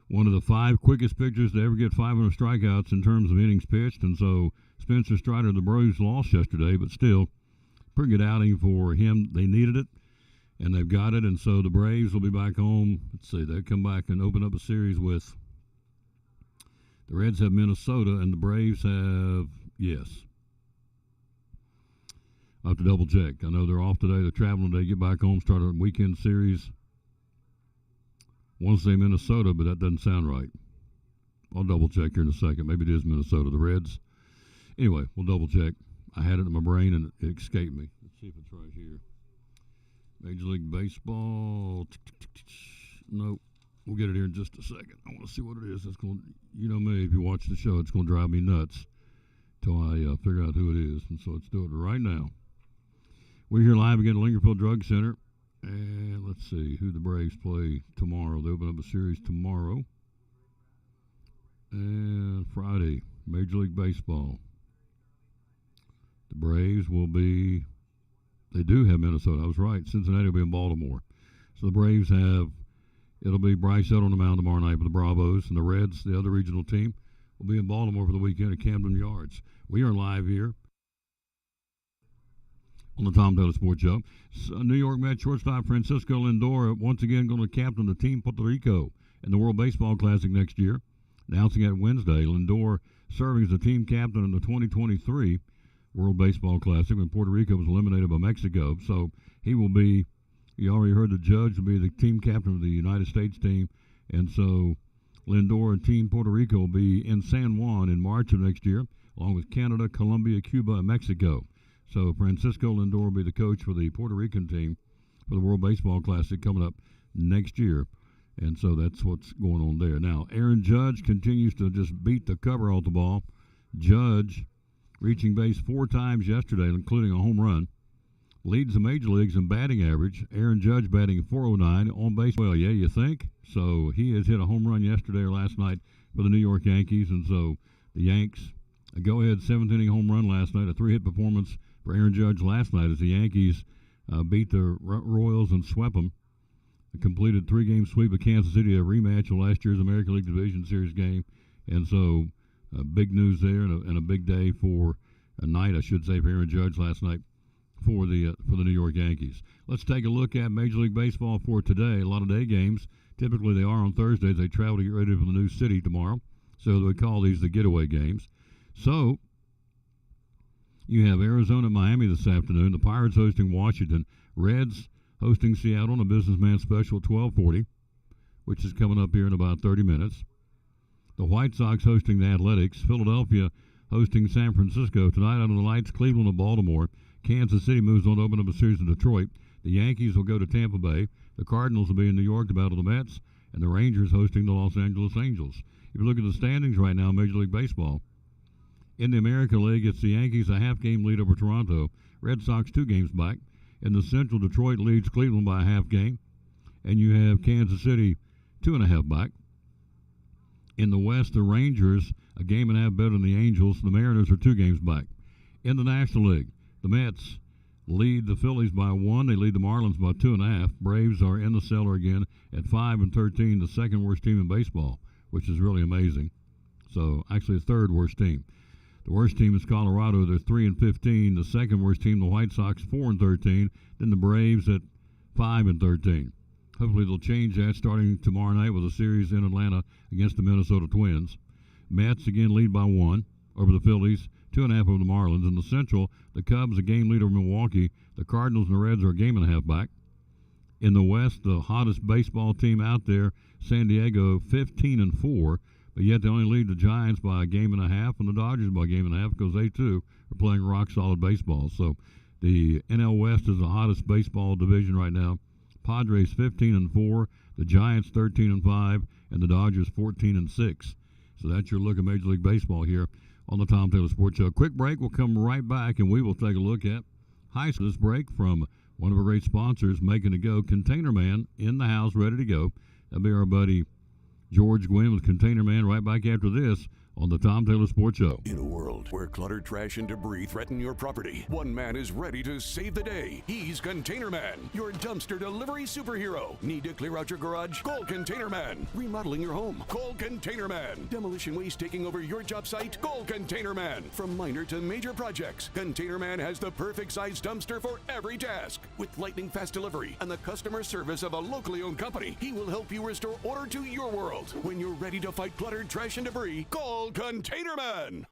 one of the 5 quickest pitchers to ever get 500 strikeouts in terms of innings pitched. And so Spencer Strider, the Braves lost yesterday, but still pretty good outing for him. They needed it, and they've got it. And so the Braves will be back home. Let's see, they come back and open up a series with the Reds have Minnesota, and the Braves have, yes. I'll have to double check. I know they're off today. They're traveling today. Get back home, start a weekend series. Want to say Minnesota, but that doesn't sound right. I'll double check here in a second. Maybe it is Minnesota. The Reds. Anyway, we'll double check. I had it in my brain and it escaped me. Let's see if it's right here. Major League Baseball. Nope. We'll get it here in just a second. I want to see what it is. It's going. You know me. If you watch the show, it's going to drive me nuts till I figure out who it is. And so let's do it right now. We're here live again at Lingerfield Drug Center. And let's see who the Braves play tomorrow. They open up a series tomorrow. And Friday, Major League Baseball. The Braves will be, they do have Minnesota. I was right. Cincinnati will be in Baltimore. So the Braves have, it'll be Bryce Elder on the mound tomorrow night for the Bravos. And the Reds, the other regional team, will be in Baltimore for the weekend at Camden Yards. We are live here on the Tom Daly Sports Show. New York Mets shortstop Francisco Lindor once again going to captain the team Puerto Rico in the World Baseball Classic next year. Announcing that Wednesday, Lindor serving as the team captain in the 2023 World Baseball Classic when Puerto Rico was eliminated by Mexico. So he will be, you already heard the judge will be the team captain of the United States team. And so Lindor and Team Puerto Rico will be in San Juan in March of next year, along with Canada, Colombia, Cuba, and Mexico. So Francisco Lindor will be the coach for the Puerto Rican team for the World Baseball Classic coming up next year. And so that's what's going on there. Now, Aaron Judge continues to just beat the cover off the ball. Judge reaching base 4 times yesterday, including a home run. Leads the major leagues in batting average. Aaron Judge batting .409 on base. Well, yeah, you think? So he has hit a home run yesterday or last night for the New York Yankees. And so the Yanks, a go-ahead 7th-inning home run last night, a 3-hit performance for Aaron Judge last night as the Yankees beat the Royals and swept them. A completed 3-game sweep of Kansas City, a rematch of last year's American League Division Series game. And so big news there and a big day for a night, I should say, for Aaron Judge last night for the New York Yankees. Let's take a look at Major League Baseball for today. A lot of day games. Typically they are on Thursdays. They travel to get ready for the new city tomorrow. So we call these the getaway games. So you have Arizona and Miami this afternoon. The Pirates hosting Washington. Reds hosting Seattle on a businessman special at 12:40, which is coming up here in about 30 minutes. The White Sox hosting the Athletics. Philadelphia hosting San Francisco. Tonight under the lights, Cleveland and Baltimore. Kansas City moves on to open up a series in Detroit. The Yankees will go to Tampa Bay. The Cardinals will be in New York to battle the Mets. And the Rangers hosting the Los Angeles Angels. If you look at the standings right now in Major League Baseball, in the American League, it's the Yankees a half-game lead over Toronto. Red Sox 2 games back. In the Central, Detroit leads Cleveland by a half game. And you have Kansas City 2.5 back. In the West, the Rangers a game and a half better than the Angels. The Mariners are 2 games back. In the National League, the Mets lead the Phillies by 1. They lead the Marlins by 2.5. Braves are in the cellar again at 5-13, the second worst team in baseball, which is really amazing. So actually the third worst team. The worst team is Colorado. They're 3-15. The second worst team, the White Sox, 4-13. Then the Braves at 5-13. Hopefully they'll change that starting tomorrow night with a series in Atlanta against the Minnesota Twins. Mets again lead by 1 over the Phillies, 2.5 over the Marlins. In the Central, the Cubs a game lead over Milwaukee. The Cardinals and the Reds are a game and a half back. In the West, the hottest baseball team out there, San Diego, 15-4. But yet they only lead the Giants by a game and a half and the Dodgers by a game and a half because they too are playing rock-solid baseball. So the NL West is the hottest baseball division right now. Padres 15-4, the Giants 13-5, and the Dodgers 14-6. So that's your look at Major League Baseball here on the Tom Taylor Sports Show. Quick break. We'll come right back, and we will take a look at high school. This break from one of our great sponsors, Making It Go. Container Man in the house, ready to go. That'll be our buddy George Gwynn with Container Man right back after this on the Tom Taylor Sports Show. In a world where clutter, trash, and debris threaten your property, one man is ready to save the day. He's Container Man, your dumpster delivery superhero. Need to clear out your garage? Call Container Man. Remodeling your home? Call Container Man. Demolition waste taking over your job site? Call Container Man. From minor to major projects, Container Man has the perfect size dumpster for every task. With lightning fast delivery and the customer service of a locally owned company, he will help you restore order to your world. When you're ready to fight clutter, trash, and debris, call Container Man.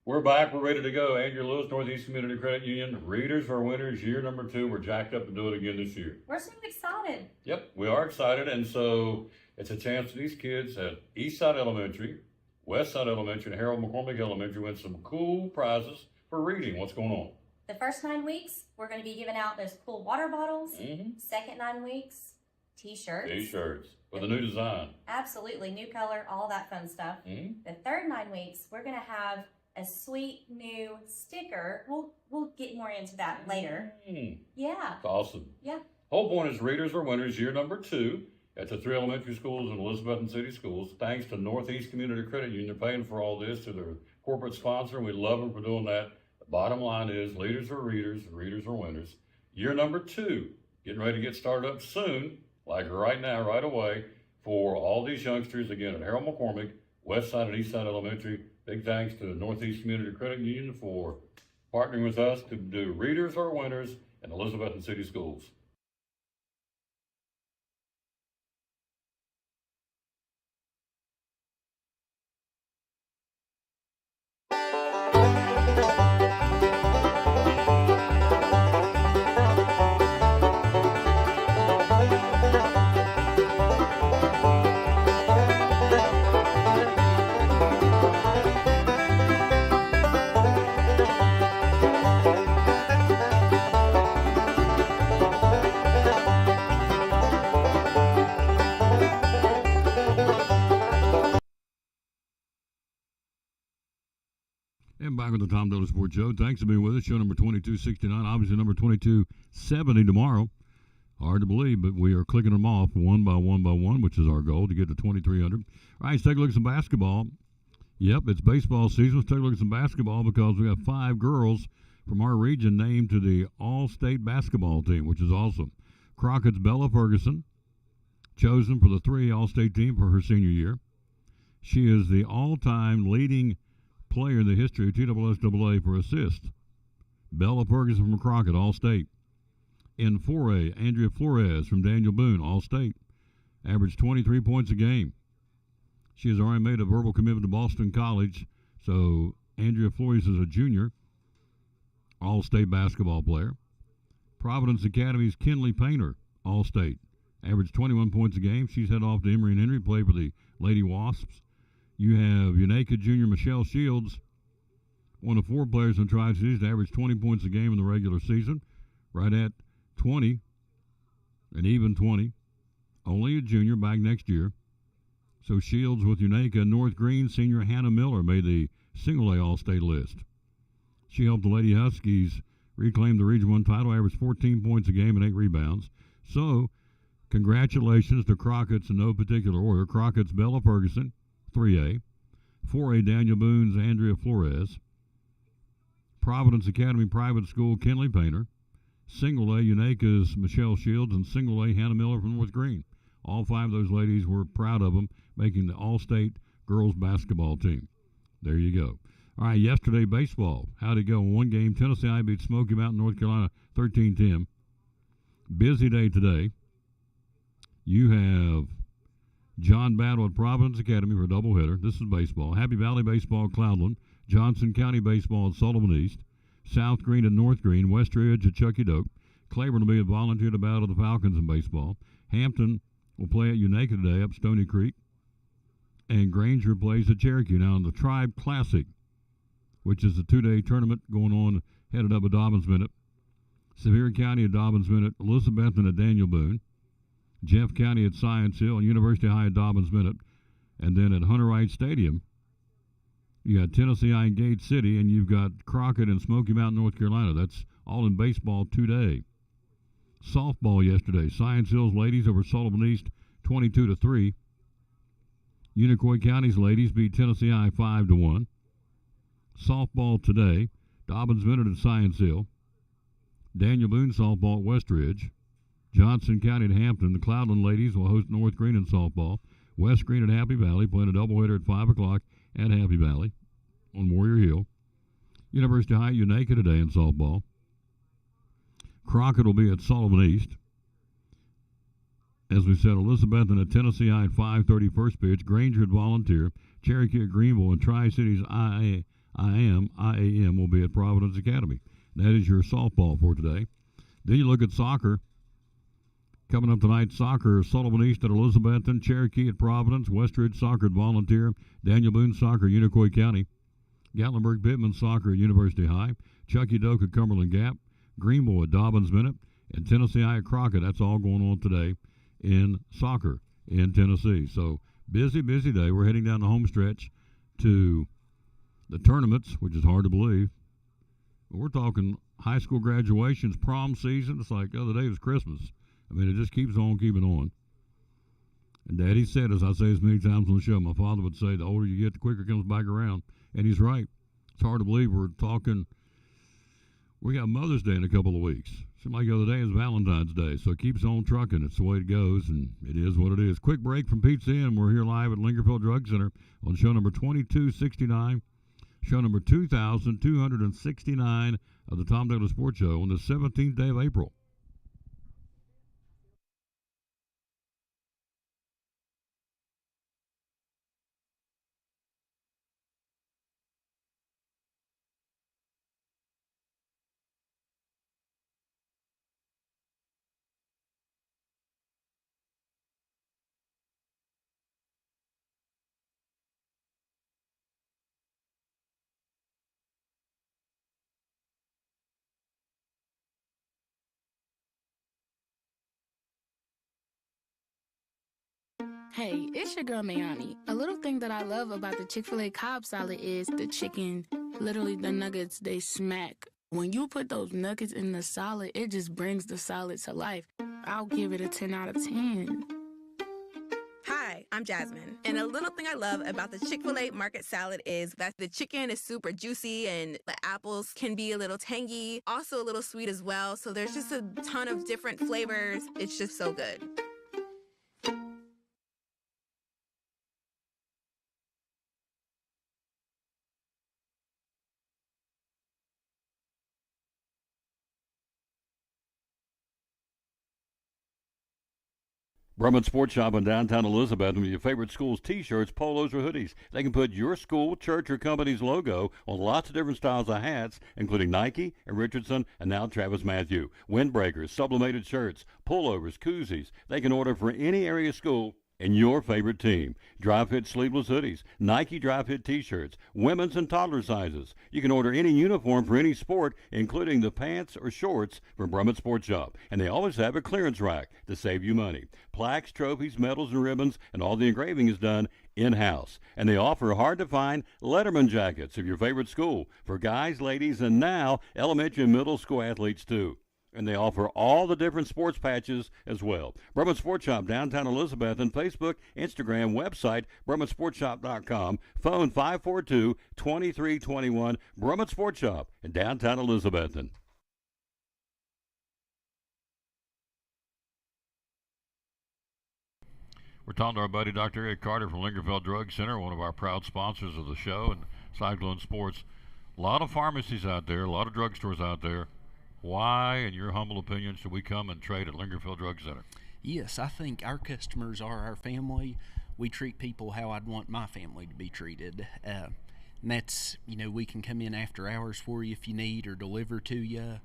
We're back. We're ready to go. Andrew Lewis, Northeast Community Credit Union. Readers are winners. Year number 2. We're jacked up to do it again this year. We're so excited. Yep, we are excited. And so it's a chance for these kids at Eastside Elementary, Westside Elementary, and Harold McCormick Elementary win some cool prizes for reading. What's going on? The first 9 weeks, we're going to be giving out those cool water bottles. Second 9 weeks, t-shirts. T-shirts with a new design. Absolutely. New color, all that fun stuff. The third 9 weeks, we're going to have a sweet new sticker. We'll get more into that later. Yeah. That's awesome. Yeah. Whole point is readers are winners. Year number 2 at the 3 elementary schools and Elizabethton City Schools. Thanks to Northeast Community Credit Union. They're paying for all this to their corporate sponsor, and we love them for doing that. The bottom line is leaders are readers, readers are winners. Year number 2, getting ready to get started up soon, like right now, right away, for all these youngsters, again, at Harold McCormick, Westside and Eastside Elementary. Big thanks to the Northeast Community Credit Union for partnering with us to do Readers Are Winners in Elizabethton City Schools. And back with the Tom Dillon Sports Show. Thanks for being with us. Show number 2269, obviously number 2270 tomorrow. Hard to believe, but we are clicking them off one by one, which is our goal to get to 2,300. All right, let's take a look at some basketball. Yep, it's baseball season. Let's take a look at some basketball because we have 5 girls from our region named to the All-State basketball team, which is awesome. Crockett's Bella Ferguson, chosen for the 3 All-State team for her senior year. She is the all-time leading player in the history of TSSAA for assists. Bella Ferguson from Crockett, All-State. In 4A, Andrea Flores from Daniel Boone, All-State. Averaged 23 points a game. She has already made a verbal commitment to Boston College, so Andrea Flores is a junior, All-State basketball player. Providence Academy's Kinley Painter, All-State. Averaged 21 points a game. She's headed off to Emory and Henry, play for the Lady Wasps. You have Unaka junior Michelle Shields, one of 4 players in Tri-Cities to average 20 points a game in the regular season, right at 20, an even 20. Only a junior, back next year. So Shields with Unaka. North Green senior Hannah Miller made the single-A All-State list. She helped the Lady Huskies reclaim the Region 1 title, averaged 14 points a game and 8 rebounds. So congratulations to Crockett's in no particular order. Crockett's Bella Ferguson, 3A. 4A, Daniel Boone's Andrea Flores. Providence Academy Private School, Kinley Painter. Single A, Unaka's Michelle Shields, and Single A, Hannah Miller from North Green. All 5 of those ladies were proud of them, making the All-State girls basketball team. There you go. All right, yesterday, baseball. How'd it go? In one game, Tennessee I beat Smoky Mountain, North Carolina, 13-10. Busy day today. You have John Battle at Providence Academy for a doubleheader. This is baseball. Happy Valley Baseball, Cloudland. Johnson County Baseball at Sullivan East. South Green at North Green. West Ridge at Chucky Doak. Claiborne will be a volunteer to battle the Falcons in baseball. Hampton will play at Unaka today up Stony Creek. And Granger plays at Cherokee. Now in the Tribe Classic, which is a 2-day tournament going on, headed up at Dobbins Minute. Sevier County at Dobbins Minute. Elizabethton at Daniel Boone. Jeff County at Science Hill, and University High at Dobbins Minute. And then at Hunter Wright Stadium, you got Tennessee I and Gate City, and you've got Crockett and Smoky Mountain, North Carolina. That's all in baseball today. Softball yesterday. Science Hill's ladies over Sullivan East 22-3. Unicoi County's ladies beat Tennessee I 5-1. Softball today. Dobbins Minute at Science Hill. Daniel Boone softball at West Ridge. Johnson County at Hampton. The Cloudland ladies will host North Green in softball. West Green at Happy Valley playing a doubleheader at 5 o'clock at Happy Valley on Warrior Hill. University High Unaka today in softball. Crockett will be at Sullivan East. As we said, Elizabethton at Tennessee I at 5:30 first pitch. Granger at Volunteer. Cherokee at Greenville, and Tri-Cities IAM will be at Providence Academy. That is your softball for today. Then you look at soccer. Coming up tonight, soccer, Sullivan East at Elizabethton, Cherokee at Providence, Westridge soccer at Volunteer, Daniel Boone soccer at Unicoi County, Gatlinburg Pittman soccer at University High, Chucky Doak at Cumberland Gap, Greenville at Dobbins Minute, and Tennessee I at Crockett. That's all going on today in soccer in Tennessee. So busy day. We're heading down the home stretch to the tournaments, which is hard to believe. We're talking high school graduations, prom season. It's like the other day was Christmas. I mean, it just keeps on keeping on. And Daddy said, as I say as many times on the show, my father would say, the older you get, the quicker it comes back around. And he's right. It's hard to believe we're talking. We got Mother's Day in a couple of weeks. Seemed like the other day is Valentine's Day. So it keeps on trucking. It's the way it goes, and it is what it is. Quick break from Pizza Inn. We're here live at Lingerfield Drug Center on show number 2269. show number 2,269 of the Tom Taylor Sports Show on the 17th day of April. Hey, it's your girl Mayani. A little thing that I love about the Chick-fil-A Cobb salad is the chicken. Literally, the nuggets, they smack. When you put those nuggets in the salad, it just brings the salad to life. I'll give it a 10 out of 10. Hi, I'm Jasmine. And a little thing I love about the Chick-fil-A market salad is that the chicken is super juicy and the apples can be a little tangy, also a little sweet as well. So there's just a ton of different flavors. It's just so good. Brumman Sports Shop in downtown Elizabeth with your favorite school's T-shirts, polos, or hoodies. They can put your school, church, or company's logo on lots of different styles of hats, including Nike and Richardson and now Travis Matthew. Windbreakers, sublimated shirts, pullovers, koozies. They can order for any area school and your favorite team. Dry fit sleeveless hoodies, Nike dry fit T-shirts, women's and toddler sizes. You can order any uniform for any sport, including the pants or shorts from Brumman Sports Shop. And they always have a clearance rack to save you money. Plaques, trophies, medals, and ribbons, and all the engraving is done in-house. And they offer hard-to-find Letterman jackets of your favorite school for guys, ladies, and now elementary and middle school athletes too. And they offer all the different sports patches as well. Brumman Sports Shop, downtown Elizabeth, and Facebook, Instagram, website, BrummanSportsShop.com, phone 542-2321, Brumman Sports Shop in downtown Elizabethton. We're talking to our buddy Dr. Eric Carter from Lingerfeld Drug Center, one of our proud sponsors of the show, and Cyclone Sports. A lot of pharmacies out there, a lot of drugstores out there. Why, in your humble opinion, should we come and trade at Lingerfeld Drug Center? Yes, I think our customers are our family. We treat people how I'd want my family to be treated. And that's, we can come in after hours for you if you need or deliver to you.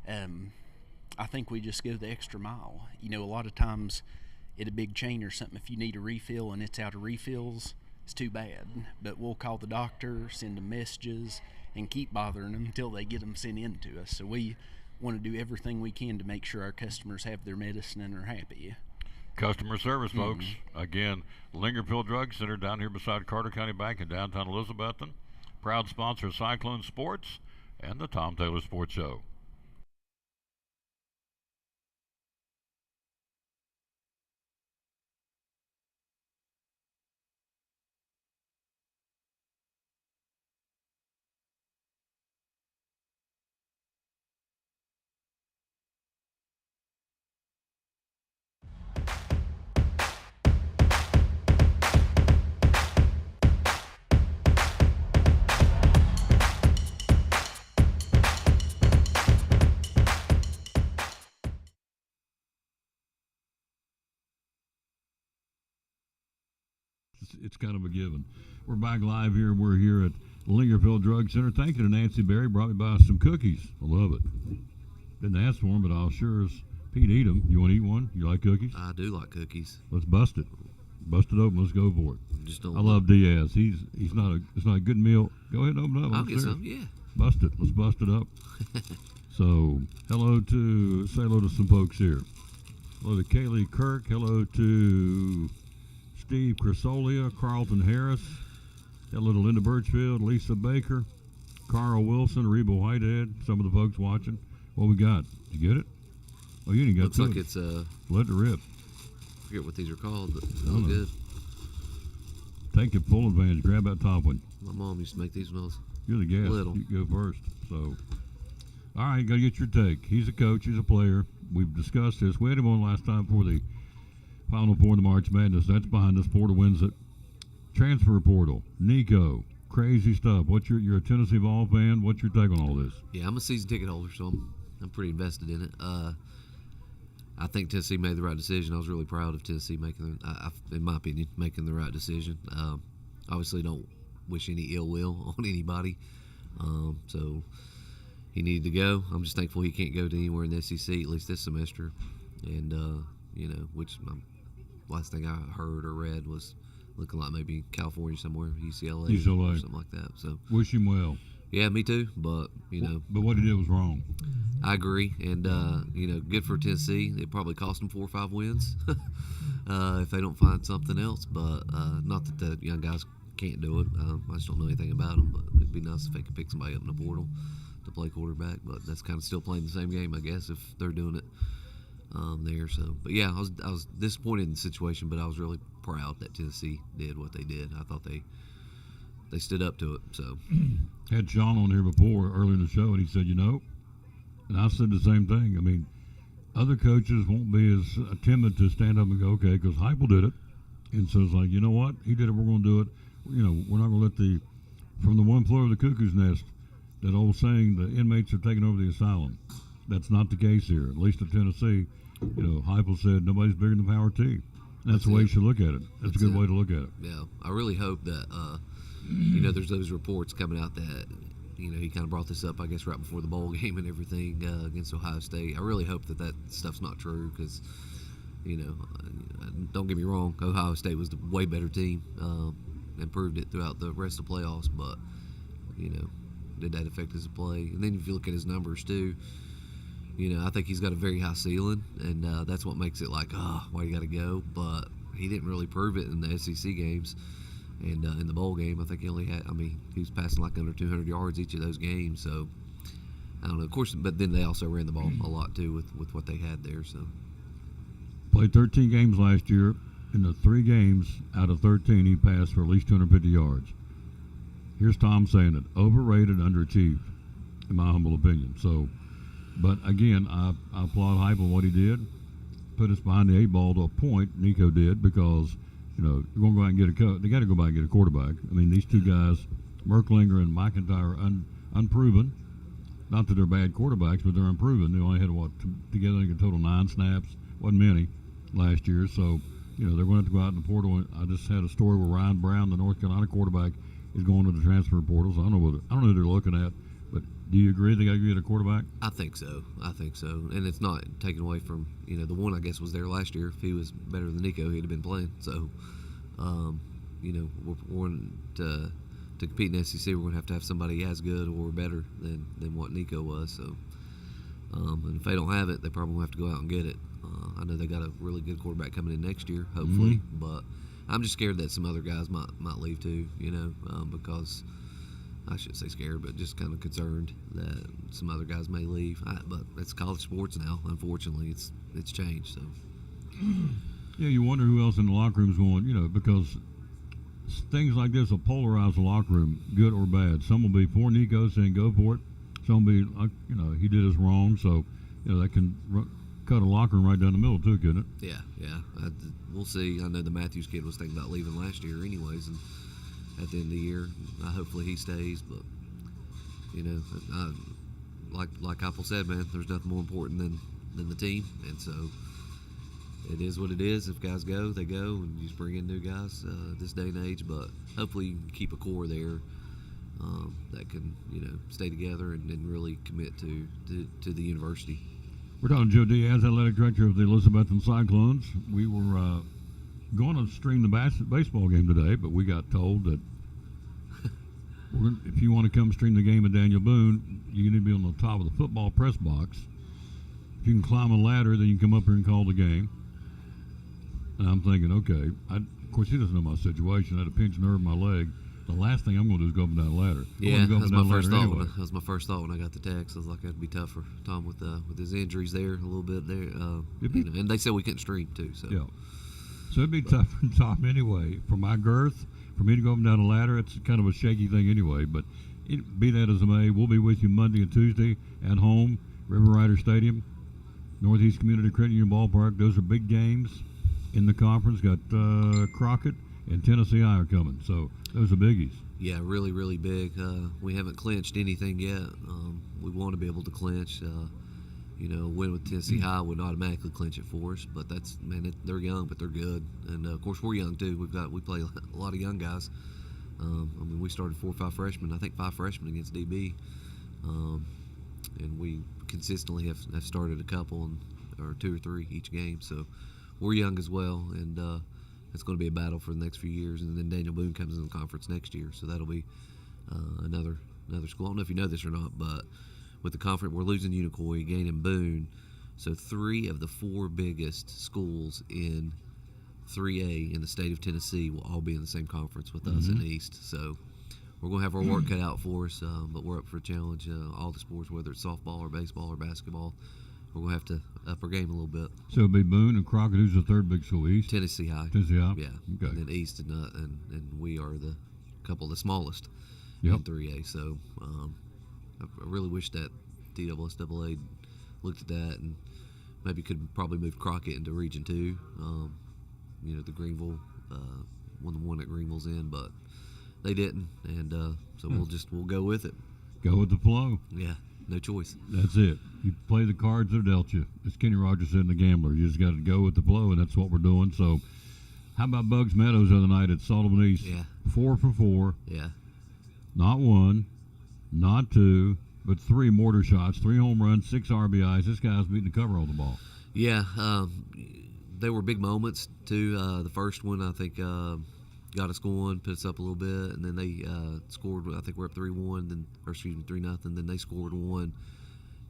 I think we just go the extra mile. A lot of times at a big chain or something, if you need a refill and it's out of refills, it's too bad. But we'll call the doctor, send them messages, and keep bothering them until they get them sent in to us. So we want to do everything we can to make sure our customers have their medicine and are happy. Customer service, folks. Again, Lingerfeld Drug Center down here beside Carter County Bank in downtown Elizabethton. Proud sponsor of Cyclone Sports and the Tom Taylor Sports Show. It's kind of a given. We're back live here. We're here at Lingerfeld Drug Center. Thank you to Nancy Berry. Brought me by some cookies. I love it. Didn't ask for them, but I'll sure as Pete eat them. You want to eat one? You like cookies? I do like cookies. Let's bust it. Bust it open. Let's go for it. I love Diaz. It's not a good meal. Go ahead and open it up. I'll get some. Yeah. Bust it. Let's bust it up. So, say hello to some folks here. Hello to Kaylee Kirk. Hello to Steve Crisolia, Carlton Harris. Hello to Linda Birchfield, Lisa Baker, Carl Wilson, Reba Whitehead. Some of the folks watching. What we got? Did you get it? Oh, you didn't get it. Looks like it's let it rip. I forget what these are called, but they look good. Take it full advantage. Grab that top one. My mom used to make these when I was You're the guest. little. You go first. So, all right, got to get your take. He's a coach. He's a player. We've discussed this. We had him on last time for the Final Four in the March Madness. That's behind us. Porter wins it. Transfer portal. Nico, crazy stuff. What's you're a Tennessee Vol fan? What's your take on all this? Yeah, I'm a season ticket holder, so I'm pretty invested in it. I think Tennessee made the right decision. I was really proud of Tennessee making, in my opinion, making the right decision. Obviously, don't wish any ill will on anybody. So he needed to go. I'm just thankful he can't go to anywhere in the SEC, at least this semester. And, which last thing I heard or read was looking like maybe California somewhere, UCLA. Or something like that. So wish him well. Yeah, me too. But, But what he did was wrong. I agree. And, good for Tennessee. It probably cost them 4 or 5 wins if they don't find something else. But not that the young guys can't do it. I just don't know anything about them. But it'd be nice if they could pick somebody up in the portal to play quarterback. But that's kind of still playing the same game, I guess, if they're doing it there. So, but yeah, I was disappointed in the situation, but I was really proud that Tennessee did what they did. I thought they stood up to it. So had Sean on here before earlier in the show, and he said, and I said the same thing. I mean, other coaches won't be as timid to stand up and go, okay, because Heupel did it, and so it's like, you know what, he did it, we're going to do it. We're not going to let from the one floor of the cuckoo's nest, that old saying, the inmates are taking over the asylum. That's not the case here, at least at Tennessee. Heupel said nobody's bigger than Power T. That's the way you should look at it. That's a good way to look at it. Yeah, I really hope that, there's those reports coming out that, he kind of brought this up, I guess, right before the bowl game and everything against Ohio State. I really hope that stuff's not true because, don't get me wrong, Ohio State was the way better team and proved it throughout the rest of the playoffs, but, did that affect his play? And then if you look at his numbers, too, I think he's got a very high ceiling, and that's what makes it like, why you got to go? But he didn't really prove it in the SEC games. And in the bowl game, I think he only had, he was passing like under 200 yards each of those games. So, I don't know. Of course, but then they also ran the ball a lot, too, with what they had there. So, played 13 games last year. In the 3 games out of 13, he passed for at least 250 yards. Here's Tom saying it. Overrated, underachieved, in my humble opinion. So, but again, I applaud Heupel what he did. Put us behind the 8 ball to a point, Nico did, because you're going to go out and get they got to go back and get a quarterback. I mean, these two guys, Merklinger and McIntyre, unproven. Not that they're bad quarterbacks, but they're unproven. They only had, together, I think a total 9 snaps. Wasn't many last year. So, they're going to have to go out in the portal. I just had a story where Ryan Brown, the North Carolina quarterback, is going to the transfer portal. So I don't know who they're looking at. But do you agree they got to get a quarterback? I think so. And it's not taken away from, the one I guess was there last year. If he was better than Nico, he'd have been playing. So, we're going to compete in the SEC, we're going to have somebody as good or better than what Nico was. So, and if they don't have it, they probably will have to go out and get it. I know they got a really good quarterback coming in next year, hopefully. Mm-hmm. But I'm just scared that some other guys might leave too, because I shouldn't say scared, but just kind of concerned that some other guys may leave. But it's college sports now. Unfortunately, it's changed. So yeah, you wonder who else in the locker room is going. Because things like this will polarize the locker room, good or bad. Some will be for Nico, saying go for it. Some will be he did us wrong. So that can cut a locker room right down the middle too, couldn't it? Yeah. We'll see. I know the Matthews kid was thinking about leaving last year, anyways, and at the end of the year, hopefully he stays. But like Heupel said, man, there's nothing more important than the team, and so it is what it is. If guys go, they go, and you just bring in new guys this day and age. But hopefully you can keep a core there that can stay together and really commit to the university. We're talking to Joe Diaz, athletic director of the Elizabethton Cyclones. We were going to stream the baseball game today, but we got told that if you want to come stream the game at Daniel Boone, you need to be on the top of the football press box. If you can climb a ladder, then you can come up here and call the game. And I'm thinking, okay. Of course, he doesn't know my situation. I had a pinched nerve in my leg. The last thing I'm going to do is go up and down a ladder. Yeah, that was my first thought. That was my first thought when I got the text. I was like, that'd be tough for Tom with his injuries there a little bit there. And they said we couldn't stream too. So yeah, so it'd be tough for Tom anyway. For my girth, for me to go up and down a ladder, it's kind of a shaky thing anyway. But be that as it may, we'll be with you Monday and Tuesday at home, River Rider Stadium, Northeast Community Credit Union Ballpark. Those are big games in the conference. Got Crockett and Tennessee I are coming, so those are biggies. Yeah, really, really big. We haven't clinched anything yet. We want to be able to clinch. Win with Tennessee High would automatically clinch it for us. But they're young, but they're good. And of course, we're young too. We play a lot of young guys. We started 4 or 5 freshmen. I think 5 freshmen against DB, and we consistently have started a couple or 2 or 3 each game. So we're young as well, and it's going to be a battle for the next few years. And then Daniel Boone comes in the conference next year, so that'll be another school. I don't know if you know this or not, but with the conference, we're losing Unicoi, gaining Boone. So 3 of the 4 biggest schools in 3A in the state of Tennessee will all be in the same conference with us in the East. So we're going to have our work cut out for us, but we're up for a challenge. All the sports, whether it's softball or baseball or basketball, we're going to have to up our game a little bit. So it'll be Boone and Crockett. Who's the third big school? East? Tennessee High. Tennessee High? Yeah. Okay. And then East, and we are the couple of the smallest in 3A. So I really wish that TSSAA looked at that and maybe could probably move Crockett into Region 2. The Greenville, the one that Greenville's in, but they didn't, and so we'll go with it. Go with the flow. Yeah, no choice. That's it. You play the cards that are dealt you. As Kenny Rogers said in The Gambler, you just got to go with the flow, and that's what we're doing. So, how about Bugs Meadows the other night at Sullivan East? Yeah. 4 for 4. Yeah. Not 1, not 2, but 3 mortar shots, 3 home runs, 6 RBIs. This guy's beating the cover on the ball. Yeah. They were big moments too. The first one, I think, got us going, put us up a little bit, and then they scored. I think we're up 3-1, 3-0. Then they scored 1,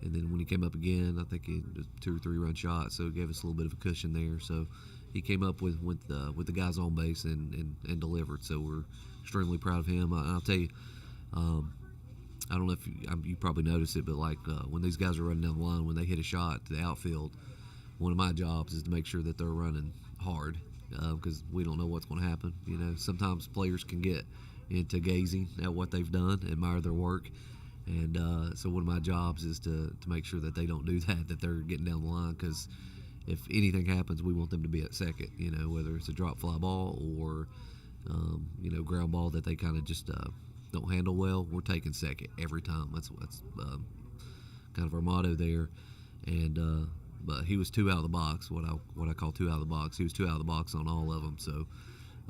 and then when he came up again, I think it was 2 or 3 run shots, so it gave us a little bit of a cushion there. So he came up with the guys on base and delivered. So we're extremely proud of him. I'll tell you, I don't know if you probably noticed it, but when these guys are running down the line, when they hit a shot to the outfield, one of my jobs is to make sure that they're running hard, because we don't know what's going to happen. Sometimes players can get into gazing at what they've done, admire their work, and so one of my jobs is to make sure that they don't do that they're getting down the line, because if anything happens, we want them to be at second, whether it's a drop fly ball or ground ball that they kind of just don't handle well. We're taking second every time. That's kind of our motto there. And but he was 2 out of the box, what I call 2 out of the box. He was 2 out of the box on all of them, so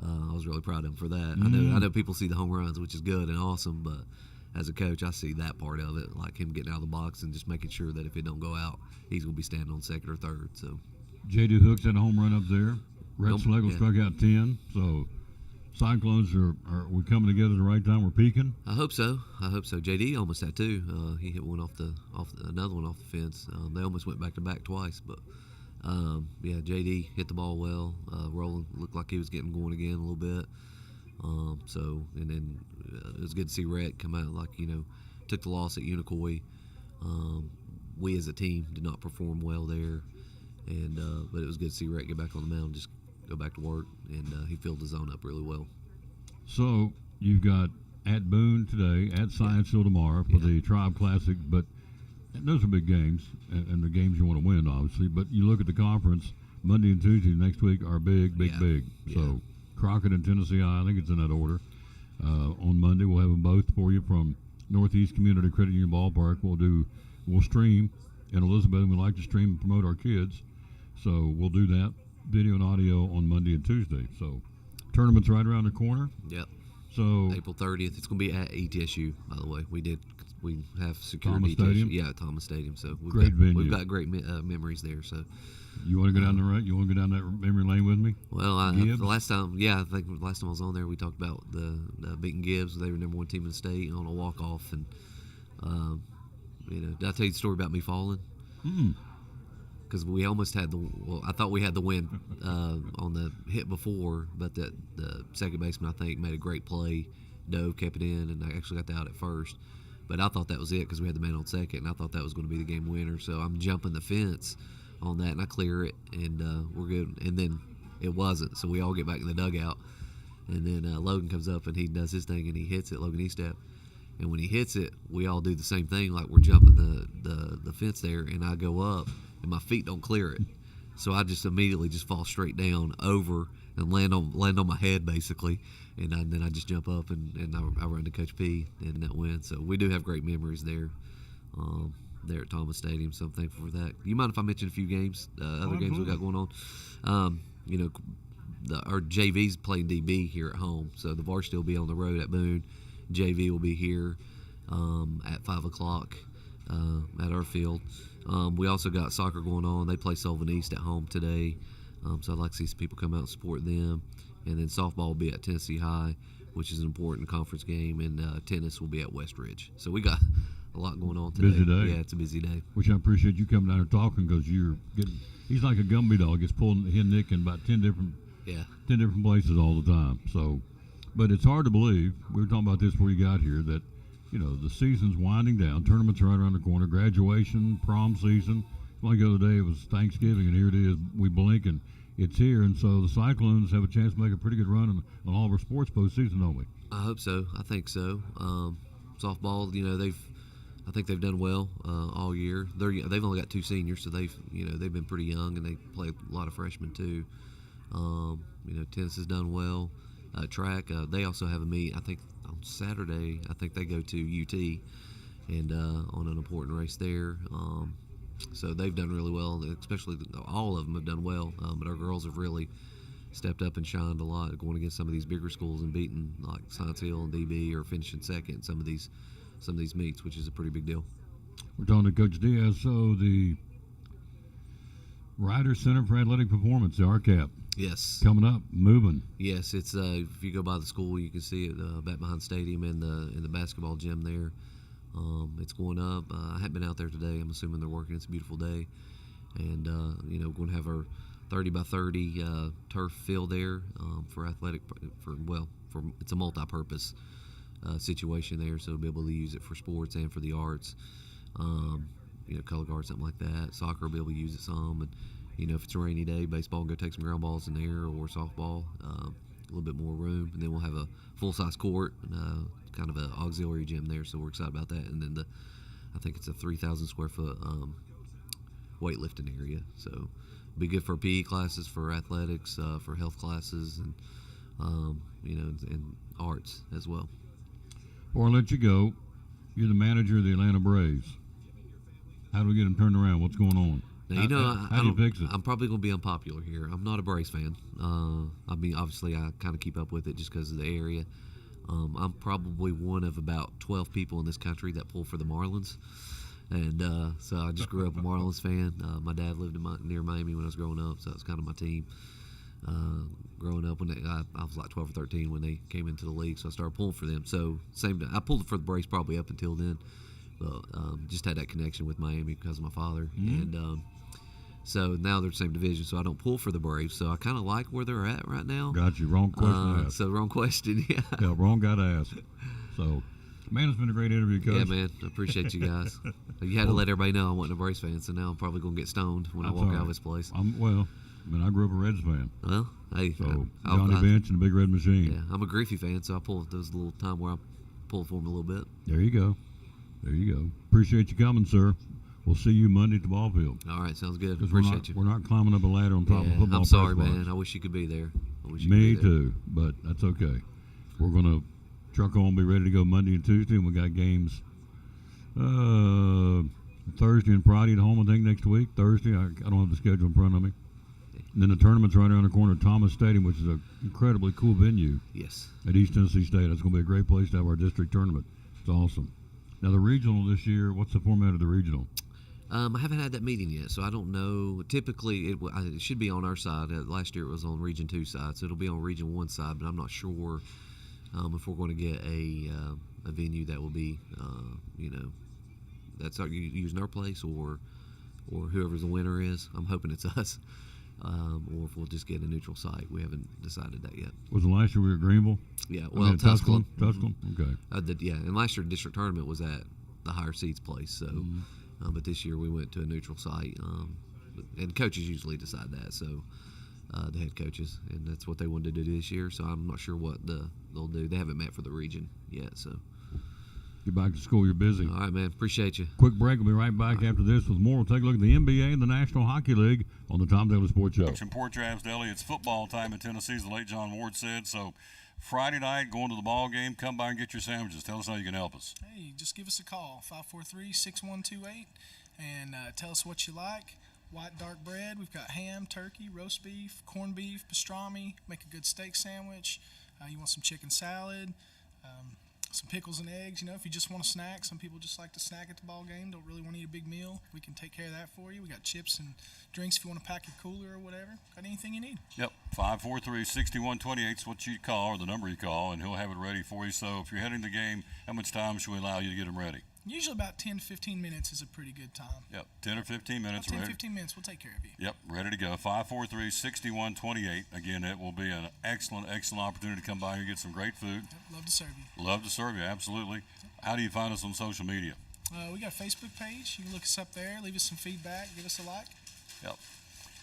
I was really proud of him for that. I know people see the home runs, which is good and awesome, but as a coach, I see that part of it, like him getting out of the box and just making sure that if it don't go out, he's going to be standing on second or third. So J.D. Hooks had a home run up there. Rhett Schlegel struck out 10, so Cyclones are we coming together at the right time? We're peaking. I hope so. JD almost had 2. He hit one another one off the fence. They almost went back to back twice, but JD hit the ball well. Roland looked like he was getting going again a little bit. And then it was good to see Rhett come out took the loss at Unicoi. We as a team did not perform well there, but it was good to see Rhett get back on the mound, just go back to work, and he filled the zone up really well. So you've got at Boone today, at Scienceville tomorrow for the Tribe Classic, but those are big games, and the games you want to win, obviously. But you look at the conference, Monday and Tuesday next week are big. So Crockett and Tennessee High, I think it's in that order. On Monday, we'll have them both for you from Northeast Community Credit Union Ballpark. We'll stream in Elizabeth, and we like to stream and promote our kids, so we'll do that. Video and audio on Monday and Tuesday. So tournament's right around the corner. Yep. So April 30th. It's going to be at ETSU, by the way. We have security. Thomas Stadium? Yeah, Thomas Stadium. So we've got great memories there. So you want to go down You want to go down that memory lane with me? Well, the last time, I think the last time I was on there, we talked about the beating Gibbs. They were #1 team in the state on a walk off, and did I tell you the story about me falling? Because we almost had I thought we had the win on the hit before, but the second baseman, I think, made a great play. Dove, kept it in, and I actually got the out at first. But I thought that was it because we had the man on second, and I thought that was going to be the game winner. So I'm jumping the fence on that, and I clear it, and we're good. And then it wasn't, so we all get back in the dugout. And then Logan comes up, and he does his thing, and he hits it, Logan Estep. And when he hits it, we all do the same thing, like we're jumping the fence there, and I go up, and my feet don't clear it. So I just immediately just fall straight down over and land on my head basically, and then I just jump up and I run to Coach P and that win. So we do have great memories there. There at Thomas Stadium, so I'm thankful for that. You mind if I mention a few games, other games we got going on? Our JV's playing DB here at home, so the varsity will be on the road at Boone. JV will be here at 5 o'clock at our field. We also got soccer going on. They play Sylvan East at home today, so I'd like to see some people come out and support them. And then softball will be at Tennessee High, which is an important conference game, and tennis will be at West Ridge. So we got a lot going on today. Busy day. Yeah, it's a busy day. Which I appreciate you coming down here talking, because you're getting. He's like a Gumby dog. Gets pulled in Nick in about 10 different places all the time. So, but it's hard to believe. We were talking about this before you got here, that the season's winding down. Tournaments are right around the corner. Graduation, prom season. Like the other day, it was Thanksgiving, and here it is. We blink and it's here. And so the Cyclones have a chance to make a pretty good run on all of our sports postseason, don't we? I hope so. I think so. Softball, I think they've done well all year. They've only got 2 seniors, so they've been pretty young, and they play a lot of freshmen too. Tennis has done well. Track, they also have a meet. I think on Saturday. I think they go to UT and on an important race there. So they've done really well. Especially all of them have done well. But our girls have really stepped up and shined a lot, going against some of these bigger schools and beating like Science Hill and DB, or finishing second in some of these meets, which is a pretty big deal. We're talking to Coach Diaz. So the Ryder Center for Athletic Performance, the RCAP. Yes. Coming up, moving. Yes, it's if you go by the school, you can see it back behind the stadium in the basketball gym there. It's going up. I haven't been out there today. I'm assuming they're working. It's a beautiful day, and we're going to have our 30 by 30 turf field there for athletic. It's a multi-purpose situation there, so we'll be able to use it for sports and for the arts. Color guard, something like that. Soccer will be able to use it some, and if it's a rainy day, baseball can go take some ground balls in there, or softball. A little bit more room, and then we'll have a full-size court, kind of an auxiliary gym there. So we're excited about that. And then I think it's a 3,000 square foot weightlifting area. So it'll be good for PE classes, for athletics, for health classes, and and arts as well. Before I let you go, you're the manager of the Atlanta Braves. How do we get them turned around? What's going on? Now, how do you fix it? I'm probably going to be unpopular here. I'm not a Braves fan. Obviously, I kind of keep up with it just because of the area. I'm probably one of about 12 people in this country that pull for the Marlins. And so I just grew up a Marlins fan. My dad lived near Miami when I was growing up, so that's kind of my team. Growing up, when I was like 12 or 13 when they came into the league, so I started pulling for them. So I pulled for the Braves probably up until then, but just had that connection with Miami because of my father. Mm-hmm. And so now they're the same division, so I don't pull for the Braves. So I kind of like where they're at right now. Got you. Wrong question to ask. So wrong question, yeah. Yeah, wrong guy to ask. So, man, it's been a great interview, Coach. Yeah, man. I appreciate you guys. You had to let everybody know I wasn't a Braves fan, so now I'm probably going to get stoned when I walk out of this place. I grew up a Reds fan. Well, hey. So, Johnny Bench and the Big Red Machine. Yeah, I'm a Griffey fan, so I pulled. There was a little time where I pulled for him a little bit. There you go. Appreciate you coming, sir. We'll see you Monday at the ball field. All right, sounds good. Appreciate you. We're not climbing up a ladder on top of football. I'm sorry, man. I wish you could be there. Me too, but that's okay. We're going to truck on, be ready to go Monday and Tuesday, and we got games Thursday and Friday at home, I think, next week. Thursday, I don't have the schedule in front of me. And then the tournament's right around the corner at Thomas Stadium, which is an incredibly cool venue. Yes. At East Tennessee State. That's going to be a great place to have our district tournament. It's awesome. Now, the regional this year, what's the format of the regional? I haven't had that meeting yet, so I don't know. Typically, it should be on our side. Last year it was on Region 2 side, so it'll be on Region 1 side, but I'm not sure if we're going to get a venue that will be, that's using our place, or whoever's the winner is. I'm hoping it's us, or if we'll just get a neutral site. We haven't decided that yet. Was it last year we were at Greenville? Yeah, well, Tusculum. Tusculum, okay. And last year district tournament was at the higher seeds place, so. Mm-hmm. But this year we went to a neutral site, and coaches usually decide that. So the head coaches, and that's what they wanted to do this year. So I'm not sure what they'll do. They haven't met for the region yet. So Get back to school. You're busy. All right, man. Appreciate you. Quick break. We'll be right back after this with more. We'll take a look at the NBA and the National Hockey League on the Tom Taylor Sports Show. In Port Travis Deli, it's football time in Tennessee, as the late John Ward said. So Friday night, going to the ball game, come by and get your sandwiches. Tell us how you can help us. Hey, just give us a call, 543-6128, and tell us what you like. White dark bread. We've got ham, turkey, roast beef, corned beef, pastrami. Make a good steak sandwich. You want some chicken salad, some pickles and eggs. If you just want a snack. Some people just like to snack at the ball game, don't really want to eat a big meal. We can take care of that for you. We got chips and drinks if you want to pack your cooler or whatever. Got anything you need. Yep, 543-6128 is what you call, or the number you call, and he'll have it ready for you. So if you're heading to the game, how much time should we allow you to get them ready? Usually about 10 to 15 minutes is a pretty good time. Yep, 10 or 15 minutes. About 10 ready. 15 minutes, we'll take care of you. Yep, ready to go. 543-6128. Again, it will be an excellent opportunity to come by and get some great food. Yep, love to serve you. Love to serve you, absolutely. How do you find us on social media? We got a Facebook page. You can look us up there, leave us some feedback, give us a like. Yep.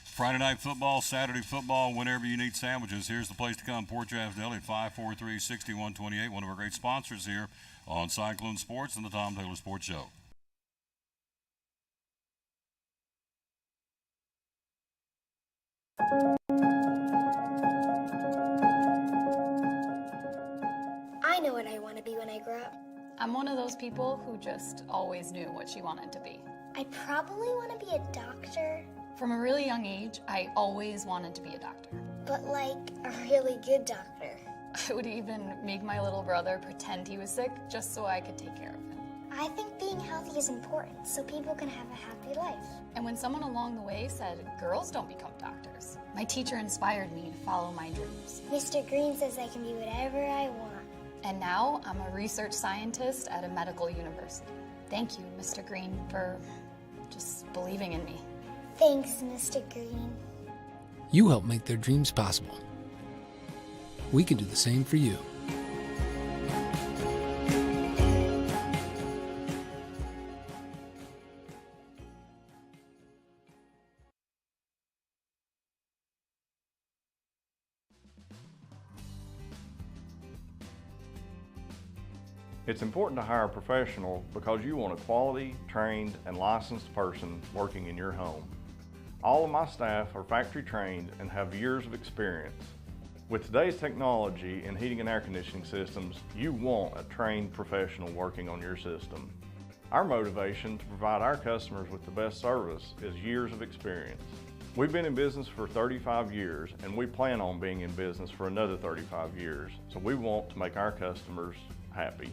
Friday night football, Saturday football, whenever you need sandwiches, here's the place to come. Port Travis Deli at 543-6128. One of our great sponsors here on Cyclone Sports and the Tom Taylor Sports Show. I know what I want to be when I grow up. I'm one of those people who just always knew what she wanted to be. I probably want to be a doctor. From a really young age, I always wanted to be a doctor. But like a really good doctor. I would even make my little brother pretend he was sick just so I could take care of him. I think being healthy is important so people can have a happy life. And when someone along the way said, girls don't become doctors, my teacher inspired me to follow my dreams. Mr. Green says I can be whatever I want. And now I'm a research scientist at a medical university. Thank you, Mr. Green, for just believing in me. Thanks, Mr. Green. You help make their dreams possible. We can do the same for you. It's important to hire a professional because you want a quality, trained, and licensed person working in your home. All of my staff are factory trained and have years of experience. With today's technology in heating and air conditioning systems, you want a trained professional working on your system. Our motivation to provide our customers with the best service is years of experience. We've been in business for 35 years and we plan on being in business for another 35 years, so we want to make our customers happy.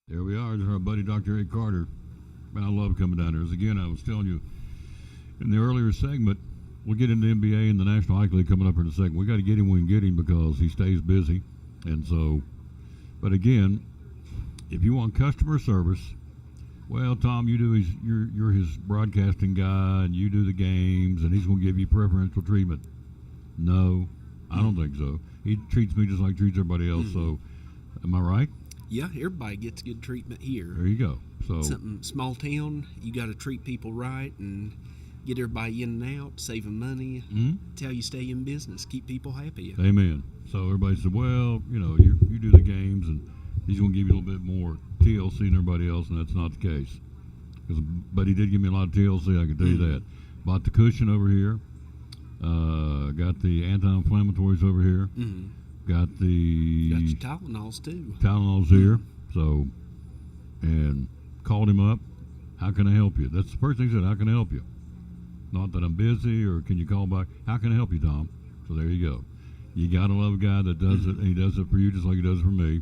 There we are. There's our buddy Dr. Eric Carter. Man, I love coming down there. As again, I was telling you in the earlier segment, we'll get into the NBA and the National Hockey League coming up in a second. We got to get him when we can get him because he stays busy. And so, but again, if you want customer service, well, Tom, you're his broadcasting guy and you do the games and he's going to give you preferential treatment. No, I don't think so. He treats me just like he treats everybody else. So, am I right? Yeah, everybody gets good treatment here. There you go. So something small town, you got to treat people right and get everybody in and out, save them money. That's how you stay in business, keep people happy. Amen. So everybody said, well, you do the games and he's going to give you a little bit more TLC than everybody else, and that's not the case. But he did give me a lot of TLC, I can tell you that. Bought the cushion over here. Got the anti-inflammatories over here. Got your Tylenols too. Tylenols here. So, and called him up. How can I help you? That's the first thing he said. How can I help you? Not that I'm busy or can you call back? How can I help you, Tom? So there you go. You got to love a guy that does it, and he does it for you just like he does it for me.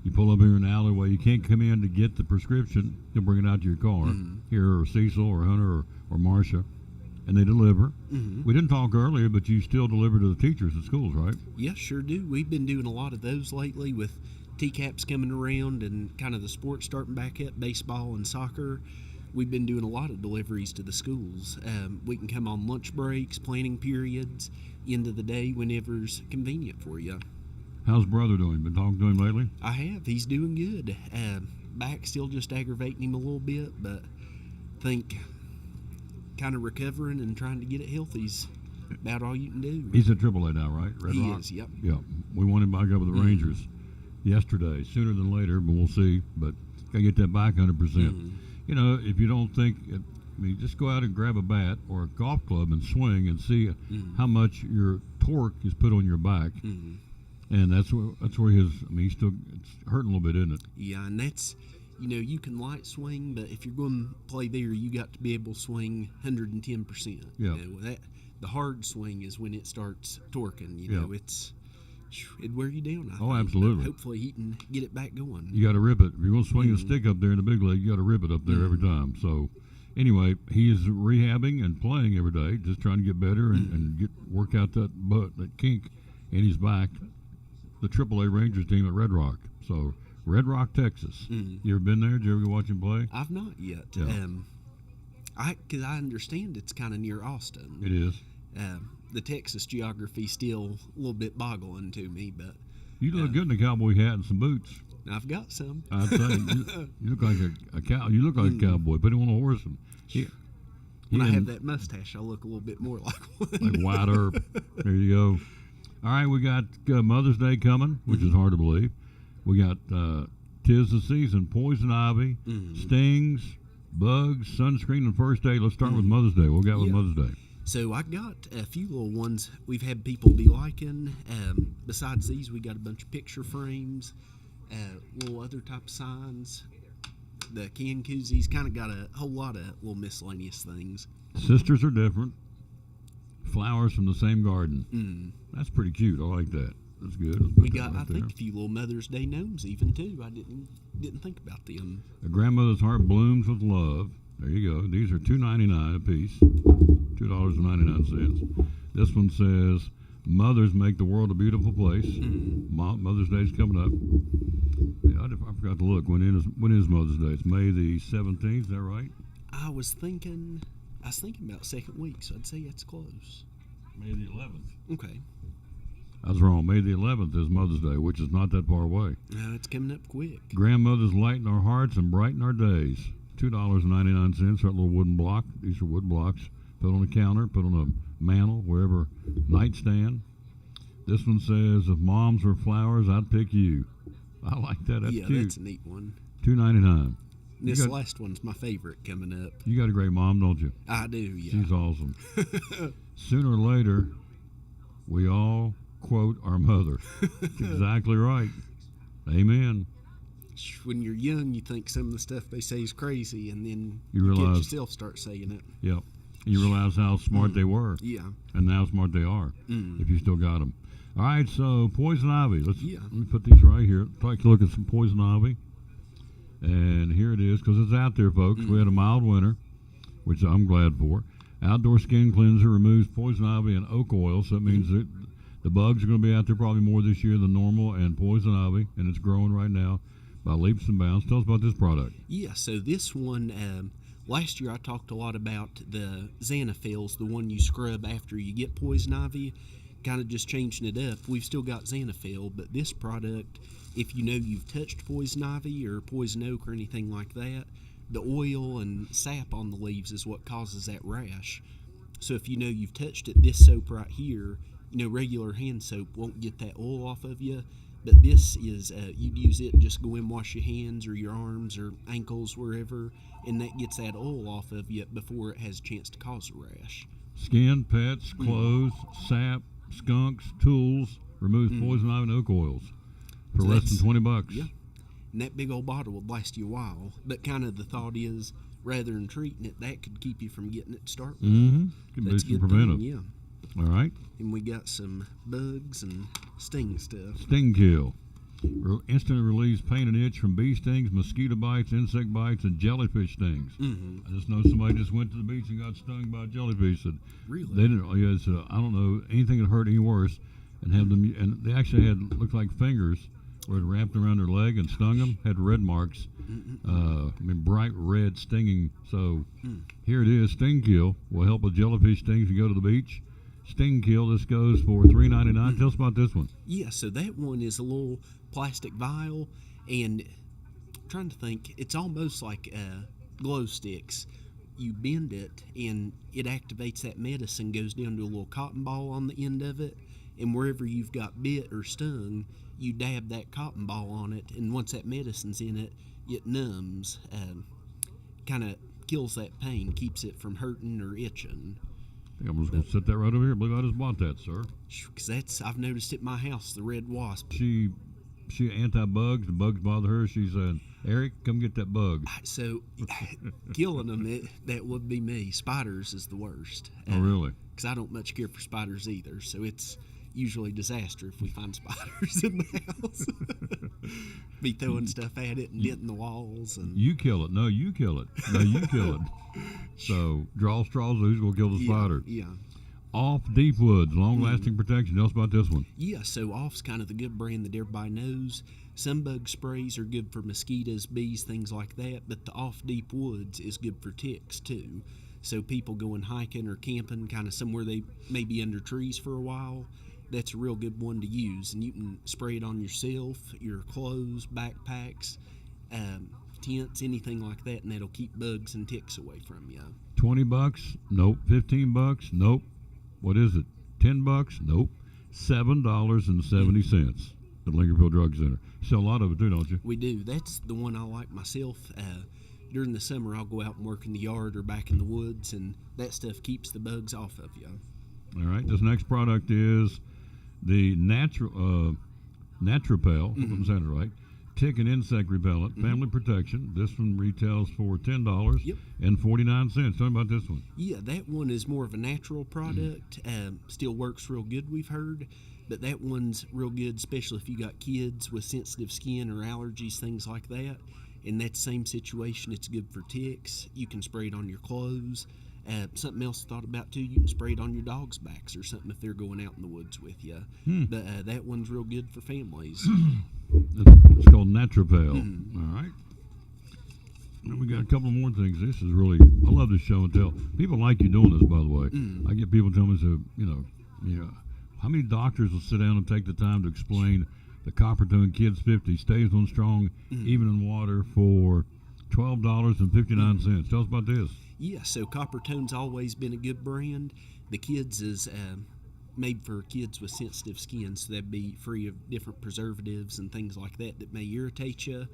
You pull up here in the alleyway. You can't come in to get the prescription. You'll bring it out to your car. Here, or Cecil, or Hunter, or Marcia. And they deliver. We didn't talk earlier, but you still deliver to the teachers at schools, right? Yes, sure do. We've been doing a lot of those lately with TCAPs coming around and kind of the sports starting back up, baseball and soccer. we've been doing a lot of deliveries to the schools. We can come on lunch breaks, planning periods, end of the day, whenever's convenient for you. How's brother doing? Been talking to him lately? I have. He's doing good. Back still just aggravating him a little bit, but I think kind of recovering and trying to get it healthy's about all you can do. He's at AAA now, right? Red He Rock? is, yep. Yeah. We want him back up with the Rangers yesterday, sooner than later, but we'll see. But got to get that back 100%. You know, if you don't think, just go out and grab a bat or a golf club and swing and see how much your torque is put on your back. And that's where his, he's still, it's hurting a little bit, isn't it? Yeah, and that's, you can light swing, but if you're going to play there, you got to be able to swing 110%. Yeah. The hard swing is when it starts torquing. It'd wear you down. I think, absolutely. But hopefully he can get it back going. You got to rip it. If you're going to swing the stick up there in the big league, you got to rip it up there every time. So, anyway, he is rehabbing and playing every day, just trying to get better and work out that kink in his back. The AAA Rangers team at Red Rock. So, Red Rock, Texas. You ever been there? Did you ever go watch him play? I've not yet. Yeah. Because I understand it's kind of near Austin. It is. The Texas geography still a little bit boggling to me, but You look good in a cowboy hat and some boots. I've got some. I'd say you look like a cow. You look like a cowboy. Put him on a horse and when I have that mustache, I look a little bit more like one. Like White Earp. There you go. All right, we got Mother's Day coming, which is hard to believe. We got Tis the Season, Poison Ivy, stings, bugs, sunscreen, and first aid. Let's start with Mother's Day. What we got with Mother's Day? So I got a few little ones we've had people be liking. Besides these, we got a bunch of picture frames, little other type of signs. The can koozies, kind of got a whole lot of little miscellaneous things. Sisters are different. Flowers from the same garden. That's pretty cute. I like that. That's good. We got, I think, a few little Mother's Day gnomes even too. I didn't think about them. A grandmother's heart blooms with love. There you go. These are $2.99 a piece. $2.99. This one says, "Mothers make the world a beautiful place." Mother's Day's coming up. Yeah, I forgot to look. When is Mother's Day? It's May the 17th. Is that right? I was thinking about second week, so I'd say that's close. May the 11th. Okay. I was wrong. May the 11th is Mother's Day, which is not that far away. No, it's coming up quick. Grandmothers lighten our hearts and brighten our days. $2.99 for that little wooden block. These are wood blocks. Put on a counter, put on a mantle, wherever, nightstand. This one says, "If moms were flowers, I'd pick you." I like that. That's cute. Yeah, that's a neat one. $2.99. This last one's my favorite coming up. You got a great mom, don't you? I do, yeah. She's awesome. Sooner or later, we all quote our mother. That's exactly right. Amen. When you're young, you think some of the stuff they say is crazy, and then you realize yourself start saying it. Yep. You realize how smart they were. Yeah. And how smart they are, if you still got them. All right, so Poison Ivy. Let me put these right here. Take a look at some Poison Ivy. And here it is, because it's out there, folks. We had a mild winter, which I'm glad for. Outdoor Skin Cleanser removes poison ivy and oak oil, so that means that the bugs are going to be out there probably more this year than normal, and poison ivy, and it's growing right now by leaps and bounds. Tell us about this product. Yeah, so this one, last year I talked a lot about the Xanaphils, the one you scrub after you get poison ivy, kind of just changing it up. We've still got Xanaphil, but this product, if you know you've touched poison ivy or poison oak or anything like that, the oil and sap on the leaves is what causes that rash. So if you know you've touched it, this soap right here, regular hand soap won't get that oil off of you, but this is, you'd use it, just go in, wash your hands or your arms or ankles, wherever, and that gets that oil off of you before it has a chance to cause a rash. Skin, pets, clothes, sap, skunks, tools, removes poison ivy and oak oils for less than $20. Yeah. And that big old bottle would last you a while. But kind of the thought is, rather than treating it, that could keep you from getting it to start with. Could be some preventive. Yeah. All right. And we got some bugs and sting stuff. Sting Kill. Instantly relieves pain and itch from bee stings, mosquito bites, insect bites, and jellyfish stings. I just know somebody just went to the beach and got stung by a jellyfish. Said really? They didn't. Yeah, I don't know anything that hurt any worse, and have them. And they actually had looked like fingers where it wrapped around their leg and stung them. Had red marks. Bright red stinging. So here it is. Sting Kill will help with jellyfish stings if you go to the beach. Sting Kill. This goes for $3.99. Tell us about this one. Yeah, so that one is a little plastic vial, and I'm trying to think, it's almost like glow sticks. You bend it, and it activates that medicine, goes down to a little cotton ball on the end of it, and wherever you've got bit or stung, you dab that cotton ball on it, and once that medicine's in it, it numbs, kind of kills that pain, keeps it from hurting or itching. I think I'm just going to set that right over here. I believe I just bought that, sir. Because I've noticed it in my house, the red wasp. She anti-bugs. The bugs bother her. She said, Eric, come get that bug. So killing them, that would be me. Spiders is the worst. Oh, really? Because I don't much care for spiders either. So it's usually disaster if we find spiders in the house. Be throwing stuff at it and denting the walls. And you kill it. No, you kill it. No, you kill it. So draw straws. Who's going to kill the spider? Yeah. Off Deep Woods, long-lasting protection. Tell us about this one. Yeah, so Off's kind of the good brand that everybody knows. Some bug sprays are good for mosquitoes, bees, things like that, but the Off Deep Woods is good for ticks too. So people going hiking or camping kind of somewhere they may be under trees for a while, that's a real good one to use. And you can spray it on yourself, your clothes, backpacks, tents, anything like that, and that'll keep bugs and ticks away from you. $20? Nope. $15? Nope. What is it? $10? Nope. $7.70 at Lincolnville Drug Center. You sell a lot of it too, don't you? We do. That's the one I like myself. During the summer, I'll go out and work in the yard or back in the woods, and that stuff keeps the bugs off of you. All right. This next product is the Naturapel. If I'm saying it right. Tick and insect repellent, family protection. This one retails for $10.49. Tell me about this one. Yeah, that one is more of a natural product. Still works real good, we've heard. But that one's real good, especially if you got kids with sensitive skin or allergies, things like that. In that same situation, it's good for ticks. You can spray it on your clothes. Something else I thought about too, you can spray it on your dog's backs or something if they're going out in the woods with you. But that one's real good for families. It's called Naturapel. All right. And we got a couple more things. This is really, I love this show and tell. People like you doing this, by the way. I get people telling me, so, how many doctors will sit down and take the time to explain the Coppertone Kids 50 stays on strong, even in water, for $12.59. Tell us about this. Yeah, so Coppertone's always been a good brand. The Kids is made for kids with sensitive skin, so that'd be free of different preservatives and things like that that may irritate you.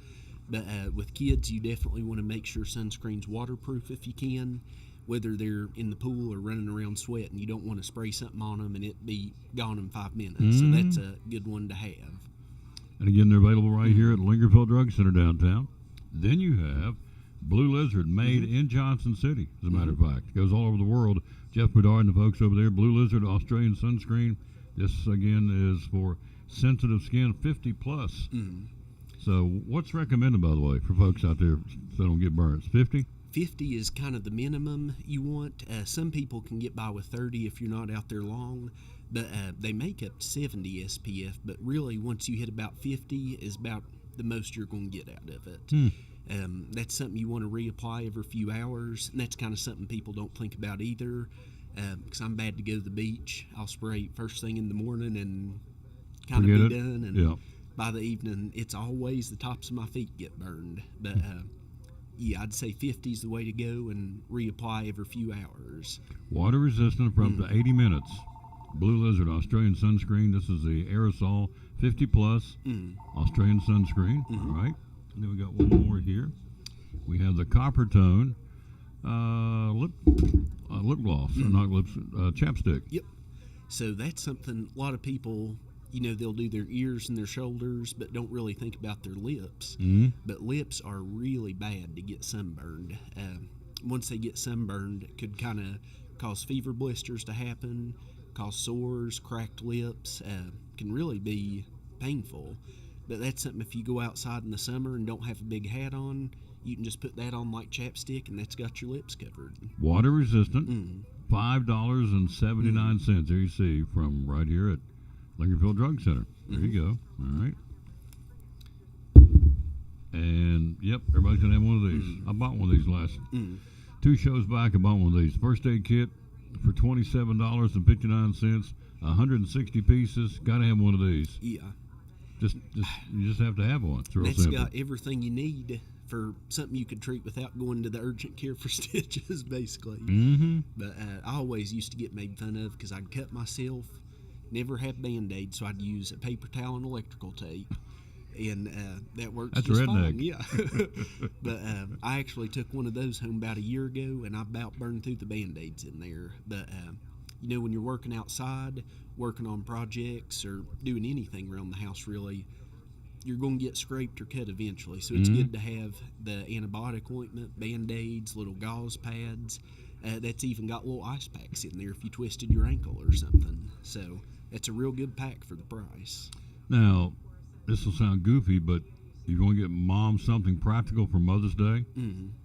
But with kids, you definitely want to make sure sunscreen's waterproof if you can, whether they're in the pool or running around sweating. You don't want to spray something on them and it be gone in 5 minutes. So that's a good one to have. And again, they're available right here at Lingerfield Drug Center downtown. Then you have Blue Lizard, made in Johnson City, as a matter of fact. It goes all over the world. Jeff Bedard and the folks over there. Blue Lizard Australian sunscreen. This, again, is for sensitive skin, 50 plus. So what's recommended, by the way, for folks out there so they don't get burnt? 50? 50 is kind of the minimum you want. Some people can get by with 30 if you're not out there long, but they make up 70 SPF. But really, once you hit about 50 is about the most you're going to get out of it. That's something you want to reapply every few hours, and that's kind of something people don't think about either, because I'm bad to go to the beach. I'll spray first thing in the morning and kind of be done, and by the evening, it's always the tops of my feet get burned. But yeah, I'd say 50 is the way to go, and reapply every few hours. Water resistant for up to 80 minutes. Blue Lizard Australian sunscreen. This is the aerosol 50 plus Australian sunscreen. All right. And then we got one more here. We have the Coppertone lip gloss, or not lips, chapstick. Yep. So that's something a lot of people, they'll do their ears and their shoulders, but don't really think about their lips. But lips are really bad to get sunburned. Once they get sunburned, it could kind of cause fever blisters to happen, cause sores, cracked lips, can really be painful. But that's something, if you go outside in the summer and don't have a big hat on, you can just put that on like chapstick, and that's got your lips covered. Water resistant, $5.79. There you see, from right here at Lingerfield Drug Center. There you go. All right. And yep, everybody's gonna have one of these. I bought one of these last 2 shows back. I bought one of these first aid kit for $27.59, 160 pieces. Got to have one of these. Yeah. You just have to have one. It's real That's simple. got everything you need for something you could treat without going to the urgent care for stitches, basically. Mm-hmm. But I always used to get made fun of because I'd cut myself, never have Band-Aids, so I'd use a paper towel and electrical tape. And that works That's just redneck. fine. Yeah. But I actually took one of those home about a year ago, and I about burned through the Band-Aids in there. But, you know, when you're working outside, working on projects, or doing anything around the house, really, you're going to get scraped or cut eventually. So it's good to have the antibiotic ointment, Band-Aids, little gauze pads. That's even got little ice packs in there if you twisted your ankle or something. So it's a real good pack for the price. Now, this will sound goofy, but you're going to get mom something practical for Mother's Day,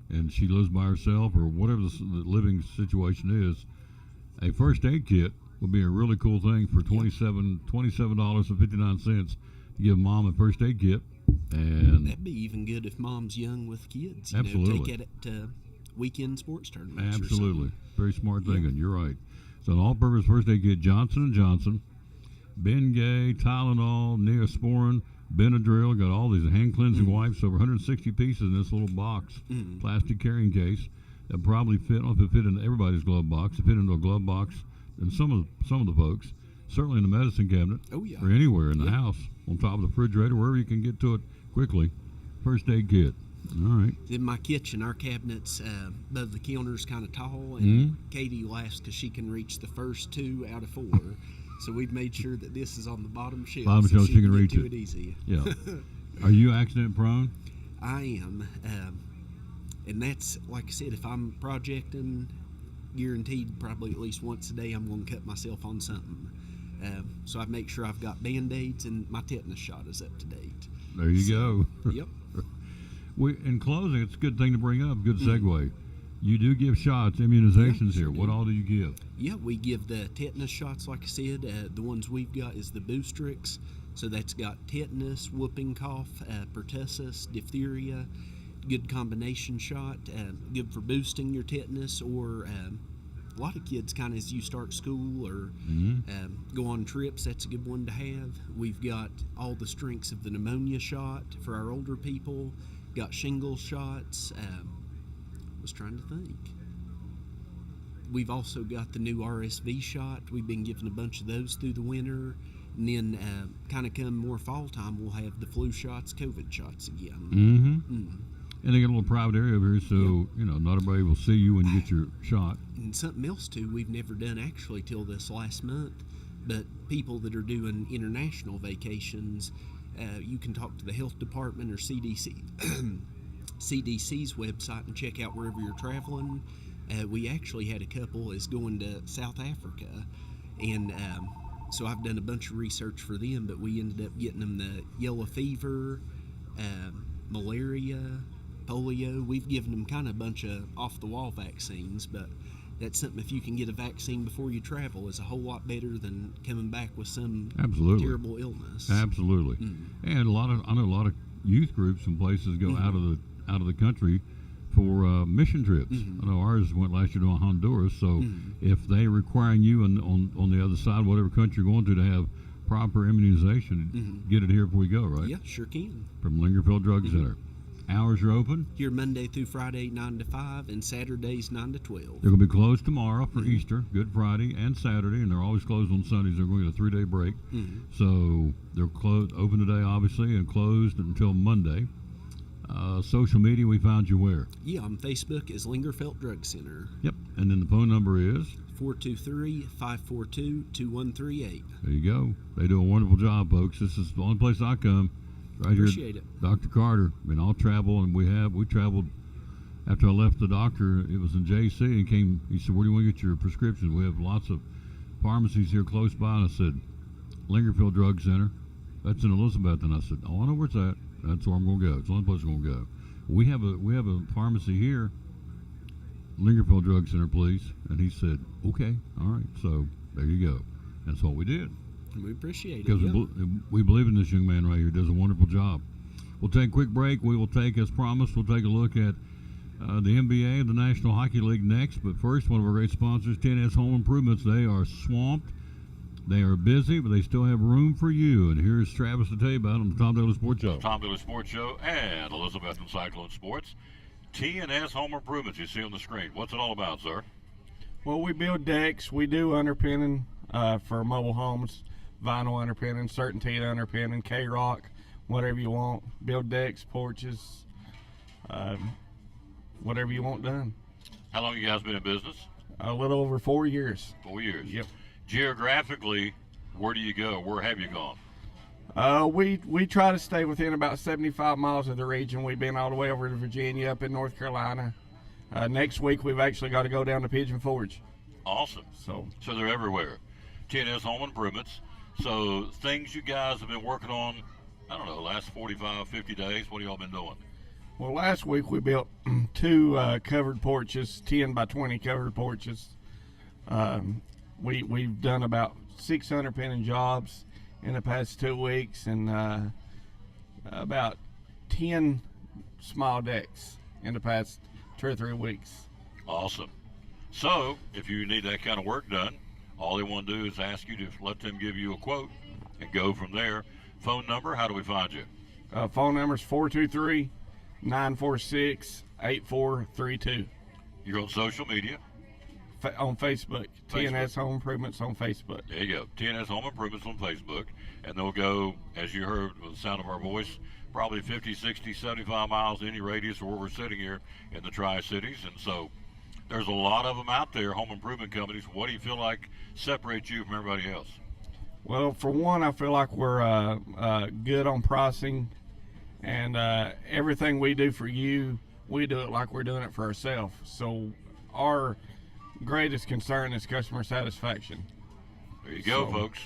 and she lives by herself or whatever the living situation is, a first aid kit would be a really cool thing for $27.59 to give mom a first aid kit. And that'd be even good if mom's young with kids. You absolutely. know, take it to weekend sports tournaments. Absolutely. Very smart thinking. You're right. So an all-purpose first aid kit, Johnson & Johnson, Bengay, Tylenol, Neosporin, Benadryl, got all these hand cleansing wipes, over 160 pieces in this little box, plastic carrying case that probably fit. I don't know if it fit in everybody's glove box. It fit into a glove box, and some of the folks, certainly in the medicine cabinet, or anywhere in the house, on top of the refrigerator, wherever you can get to it quickly. First aid kit. All right. In my kitchen, our cabinets above the counter's kind of tall, and Katie laughs because she can reach the first 2 out of 4. So we've made sure that this is on the bottom shelf. Bottom shelf, she can reach to it. Easy. Yeah. Are you accident prone? I am. And that's, like I said, if I'm projecting, guaranteed probably at least once a day I'm going to cut myself on something. So I make sure I've got Band-Aids, and my tetanus shot is up to date. There you go. Yep. In closing, it's a good thing to bring up. Good segue. You do give shots, immunizations here. What all do you give? Yeah, we give the tetanus shots, like I said. The ones we've got is the Boostrix. So that's got tetanus, whooping cough, pertussis, diphtheria. Good combination shot. Good for boosting your tetanus, or a lot of kids kind of as you start school or go on trips, that's a good one to have. We've got all the strengths of the pneumonia shot for our older people. Got shingles shots. Was trying to think. We've also got the new RSV shot. We've been giving a bunch of those through the winter. And then kind of come more fall time, we'll have the flu shots, COVID shots again. And they got a little private area over here, so, you know, not everybody will see you when you get your shot. And something else, too, we've never done actually till this last month, but people that are doing international vacations, you can talk to the health department or CDC's website and check out wherever you're traveling. We actually had a couple is going to South Africa, and so I've done a bunch of research for them, but we ended up getting them the yellow fever, malaria, polio. We've given them kind of a bunch of off-the-wall vaccines, but that's something, if you can get a vaccine before you travel, is a whole lot better than coming back with some terrible illness. Absolutely. And I know a lot of youth groups and places go out of the country for mission trips. I know ours went last year to Honduras, so if they requiring you on the other side, whatever country you're going to have proper immunization, get it here before we go, right? Yeah, sure can. From Lingerfield Drug Center. Hours are open? Here Monday through Friday, 9 to 5, and Saturdays, 9 to 12. They're going to be closed tomorrow for Easter, Good Friday, and Saturday, and they're always closed on Sundays. They're going to get a 3-day break. So they're open today, obviously, and closed until Monday. Social media, we found you where? Yeah, on Facebook is Lingerfeld Drug Center. Yep, and then the phone number is? 423-542-2138. There you go. They do a wonderful job, folks. This is the only place I come. Right Appreciate here, it. Dr. Carter. I mean, I'll travel, and we traveled after I left the doctor. It was in JC, and he said, where do you want to get your prescriptions? We have lots of pharmacies here close by. And I said, Lingerfield Drug Center. That's in Elizabeth. And I said, oh, I know where it's at. That's where I'm going to go. It's the only place I'm going to go. We have a pharmacy here, Lingerfield Drug Center, please. And he said, okay, all right. So there you go. That's what we did. We appreciate it. Because we believe in this young man right here. Does a wonderful job. We'll take a quick break. We will take, as promised, we'll take a look at the NBA and the National Hockey League next. But first, one of our great sponsors, TNS Home Improvements. They are swamped. They are busy, but they still have room for you. And here's Travis to tell you about on the Tom Dillon Sports Show. Tom Dillon Sports Show and Elizabeth and Cyclone Sports. TNS Home Improvements you see on the screen. What's it all about, sir? Well, we build decks. We do underpinning for mobile homes, vinyl underpinning, CertainTeed underpinning, K-Rock, whatever you want. Build decks, porches, whatever you want done. How long you guys been in business? A little over 4 years. 4 years. Yep. Geographically, where do you go? Where have you gone? We try to stay within about 75 miles of the region. We've been all the way over to Virginia, up in North Carolina. Next week, we've actually got to go down to Pigeon Forge. Awesome. So they're everywhere. TNS Home Improvements. So things you guys have been working on, I don't know, last 45, 50 days. What have y'all been doing? Well, last week we built 2 covered porches, 10 by 20 covered porches. We've done about 6 underpinning jobs in the past 2 weeks, and about 10 small decks in the past 2 or 3 weeks. Awesome. So if you need that kind of work done, all they want to do is ask you to let them give you a quote and go from there. Phone number, how do we find you? Phone number is 423-946-8432. You're on social media? On Facebook. TNS Home Improvements on Facebook. There you go. TNS Home Improvements on Facebook. And they'll go, as you heard with the sound of our voice, probably 50, 60, 75 miles, any radius of where we're sitting here in the Tri-Cities. And so there's a lot of them out there, home improvement companies. What do you feel like separates you from everybody else? Well, for one, I feel like we're good on pricing. And everything we do for you, we do it like we're doing it for ourselves. So our greatest concern is customer satisfaction. There you go, folks.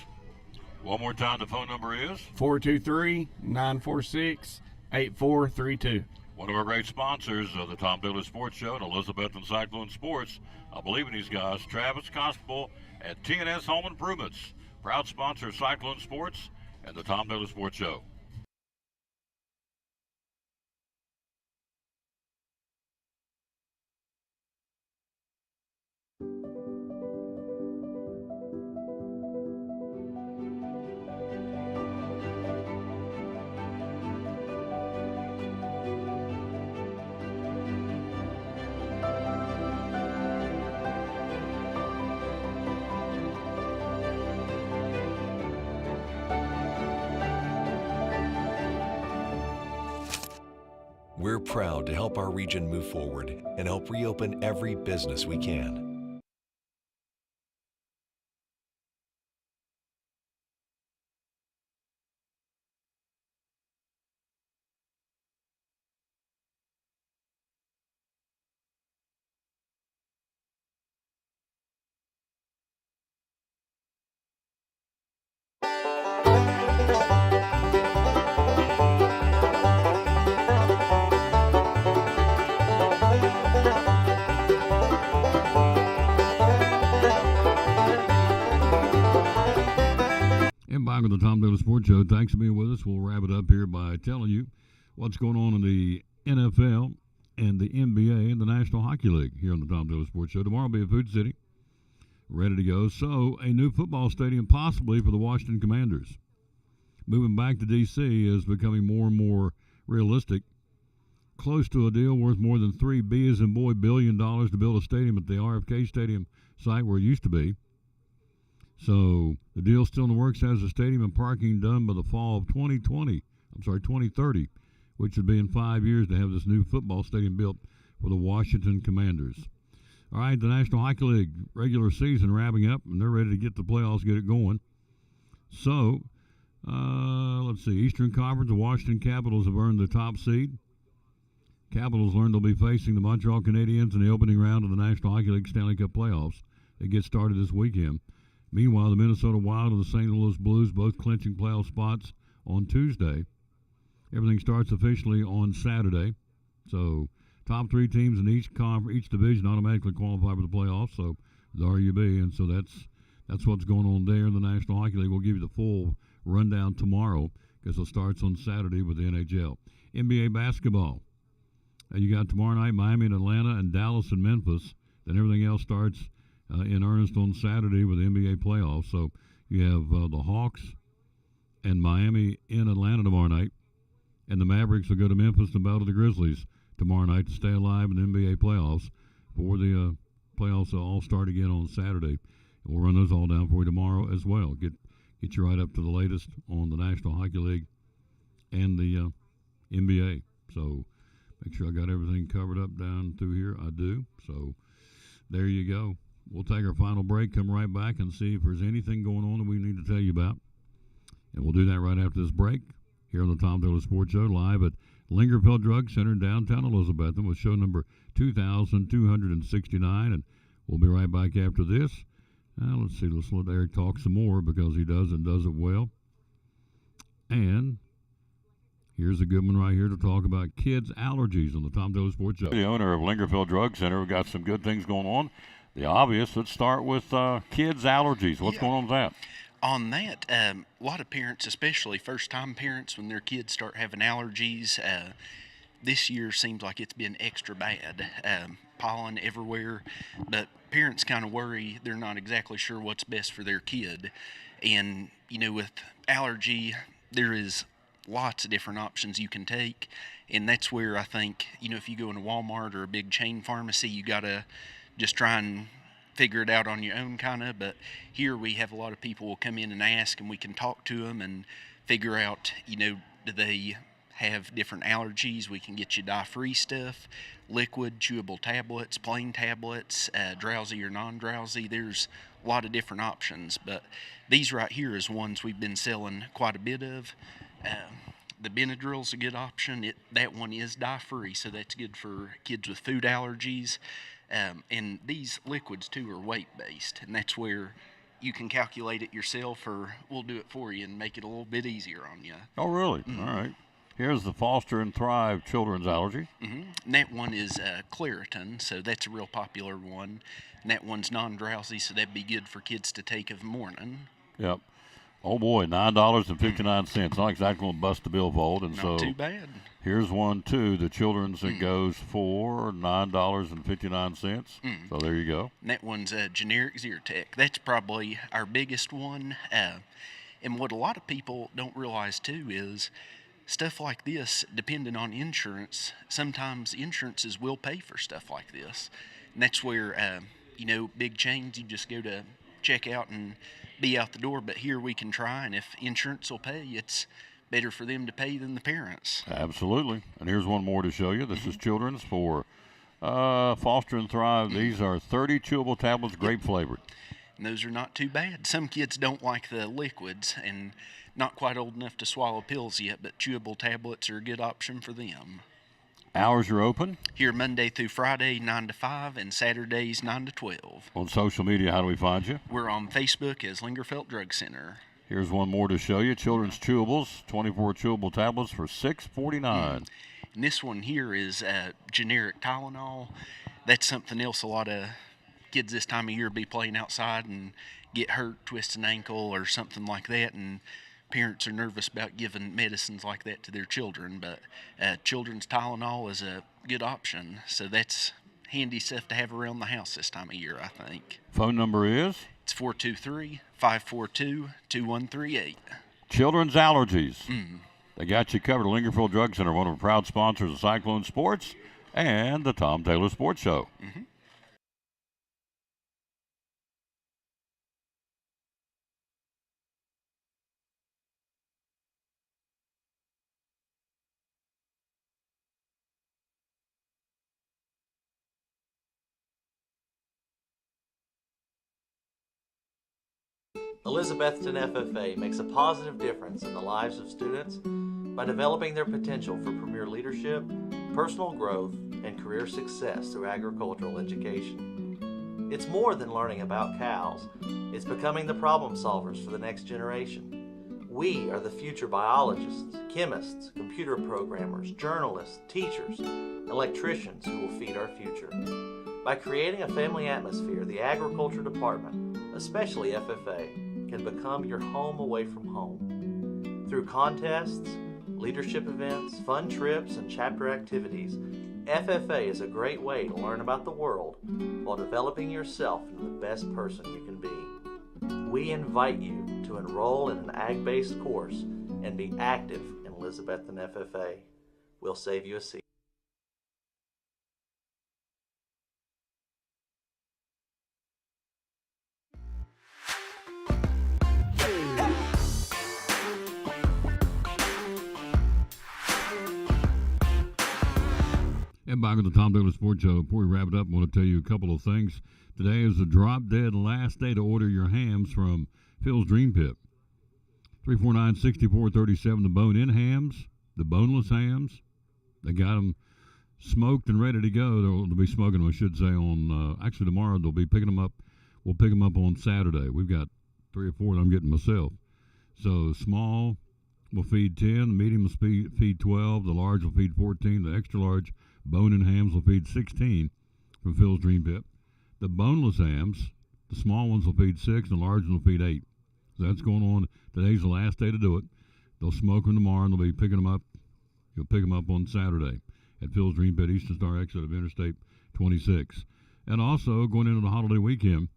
One more time, the phone number is 423-946-8432. One of our great sponsors of the Tom Dillon Sports Show and Elizabeth and Cyclone Sports. I believe in these guys. Travis Constable at TNS Home Improvements, proud sponsor of Cyclone Sports and the Tom Dillon Sports Show. We're proud to help our region move forward and help reopen every business we can. And back on the Tom Dillon Sports Show. Thanks for being with us. We'll wrap it up here by telling you what's going on in the NFL and the NBA and the National Hockey League here on the Tom Dillon Sports Show. Tomorrow will be at Food City, ready to go. So, a new football stadium possibly for the Washington Commanders. Moving back to D.C. is becoming more and more realistic. Close to a deal worth more than $3 billion to build a stadium at the RFK Stadium site where it used to be. So the deal still in the works, has the stadium and parking done by the fall of 2030, which would be in 5 years to have this new football stadium built for the Washington Commanders. All right, the National Hockey League regular season wrapping up, and they're ready to get the playoffs, get it going. So, let's see, Eastern Conference, the Washington Capitals have earned the top seed. Capitals learned they'll be facing the Montreal Canadiens in the opening round of the National Hockey League Stanley Cup playoffs. They get started this weekend. Meanwhile, the Minnesota Wild and the St. Louis Blues both clinching playoff spots on Tuesday. Everything starts officially on Saturday. So, top 3 teams in each division automatically qualify for the playoffs. So, the RUB, and so that's what's going on there in the National Hockey League. We'll give you the full rundown tomorrow because it starts on Saturday with the NHL. NBA basketball. You got tomorrow night Miami and Atlanta and Dallas and Memphis. Then everything else starts in earnest on Saturday with the NBA playoffs. So you have the Hawks and Miami in Atlanta tomorrow night. And the Mavericks will go to Memphis and battle the Grizzlies tomorrow night to stay alive in the NBA playoffs before the playoffs will all start again on Saturday. And we'll run those all down for you tomorrow as well. Get you right up to the latest on the National Hockey League and the NBA. So make sure I got everything covered up down through here. I do. So there you go. We'll take our final break, come right back, and see if there's anything going on that we need to tell you about. And we'll do that right after this break here on the Tom Taylor Sports Show, live at Lingerfeld Drug Center in downtown Elizabethton with show number 2269. And we'll be right back after this. Let's see. Let's let Eric talk some more because he does and does it well. And here's a good one right here to talk about kids' allergies on the Tom Taylor Sports Show. The owner of Lingerfeld Drug Center. We've got some good things going on. The obvious. Let's start with kids' allergies. What's going on with that? On that, a lot of parents, especially first-time parents, when their kids start having allergies, this year seems like it's been extra bad. Pollen everywhere, but parents kind of worry. They're not exactly sure what's best for their kid. And, with allergy, there is lots of different options you can take. And that's where I think, if you go into Walmart or a big chain pharmacy, you got to just try and figure it out on your own kind of. But here we have a lot of people will come in and ask, and we can talk to them and figure out, do they have different allergies. We can get you dye-free stuff, liquid, chewable tablets, plain tablets, drowsy or non-drowsy. There's a lot of different options, but these right here is ones we've been selling quite a bit of. The Benadryl's a good option. That one is dye-free, so that's good for kids with food allergies. And these liquids, too, are weight-based, and that's where you can calculate it yourself, or we'll do it for you and make it a little bit easier on you. Oh, really? Mm-hmm. All right. Here's the Foster and Thrive Children's Allergy. Mm-hmm. And that one is Claritin, so that's a real popular one. And that one's non-drowsy, so that'd be good for kids to take of the morning. Yep. Oh, boy, $9.59. Not exactly going to bust the billfold. And Not too bad. Here's one, too, the children's that goes for $9.59. So there you go. And that one's generic Zyrtec. That's probably our biggest one. And what a lot of people don't realize, too, is stuff like this, depending on insurance, sometimes insurances will pay for stuff like this. And that's where, big chains, you just go to check out and be out the door. But here we can try, and if insurance will pay, it's better for them to pay than the parents. Absolutely. And here's one more to show you. This is children's for Foster and Thrive. These are 30 chewable tablets, grape flavored. And those are not too bad. Some kids don't like the liquids and not quite old enough to swallow pills yet, but chewable tablets are a good option for them. Hours are open? Here Monday through Friday, 9 to 5, and Saturdays, 9 to 12. On social media, how do we find you? We're on Facebook as Lingerfeld Drug Center. Here's one more to show you. Children's chewables, 24 chewable tablets for $6.49. And this one here is generic Tylenol. That's something else a lot of kids this time of year be playing outside and get hurt, twist an ankle or something like that, and parents are nervous about giving medicines like that to their children. But children's Tylenol is a good option, so that's handy stuff to have around the house this time of year, I think. Phone number is? It's 423-542-2138. Children's Allergies. They got you covered at Lingerfeld Drug Center, one of our proud sponsors of Cyclone Sports and the Tom Taylor Sports Show. Elizabethton FFA makes a positive difference in the lives of students by developing their potential for premier leadership, personal growth, and career success through agricultural education. It's more than learning about cows. It's becoming the problem solvers for the next generation. We are the future biologists, chemists, computer programmers, journalists, teachers, electricians who will feed our future. By creating a family atmosphere, the Agriculture Department, especially FFA, can become your home away from home. Through contests, leadership events, fun trips, and chapter activities. FFA is a great way to learn about the world while developing yourself into the best person you can be. We invite you to enroll in an ag-based course and be active in Elizabethton FFA. We'll save you a seat. And back on the Tom Douglas Sports Show. Before we wrap it up, I want to tell you a couple of things. Today is the drop-dead last day to order your hams from Phil's Dream Pit. 349-6437, the bone-in hams, the boneless hams. They got them smoked and ready to go. They'll be smoking them, I should say, on actually tomorrow. They'll be picking them up. We'll pick them up on Saturday. We've got 3 or 4 that I'm getting myself. So small will feed 10, the medium will feed 12, the large will feed 14, the extra large bone-in hams will feed 16 from Phil's Dream Pit. The boneless hams, the small ones will feed 6, and the large ones will feed 8. So that's going on. Today's the last day to do it. They'll smoke them tomorrow, and they'll be picking them up. You'll pick them up on Saturday at Phil's Dream Pit, Eastern Star exit of Interstate 26. And also, going into the holiday weekend,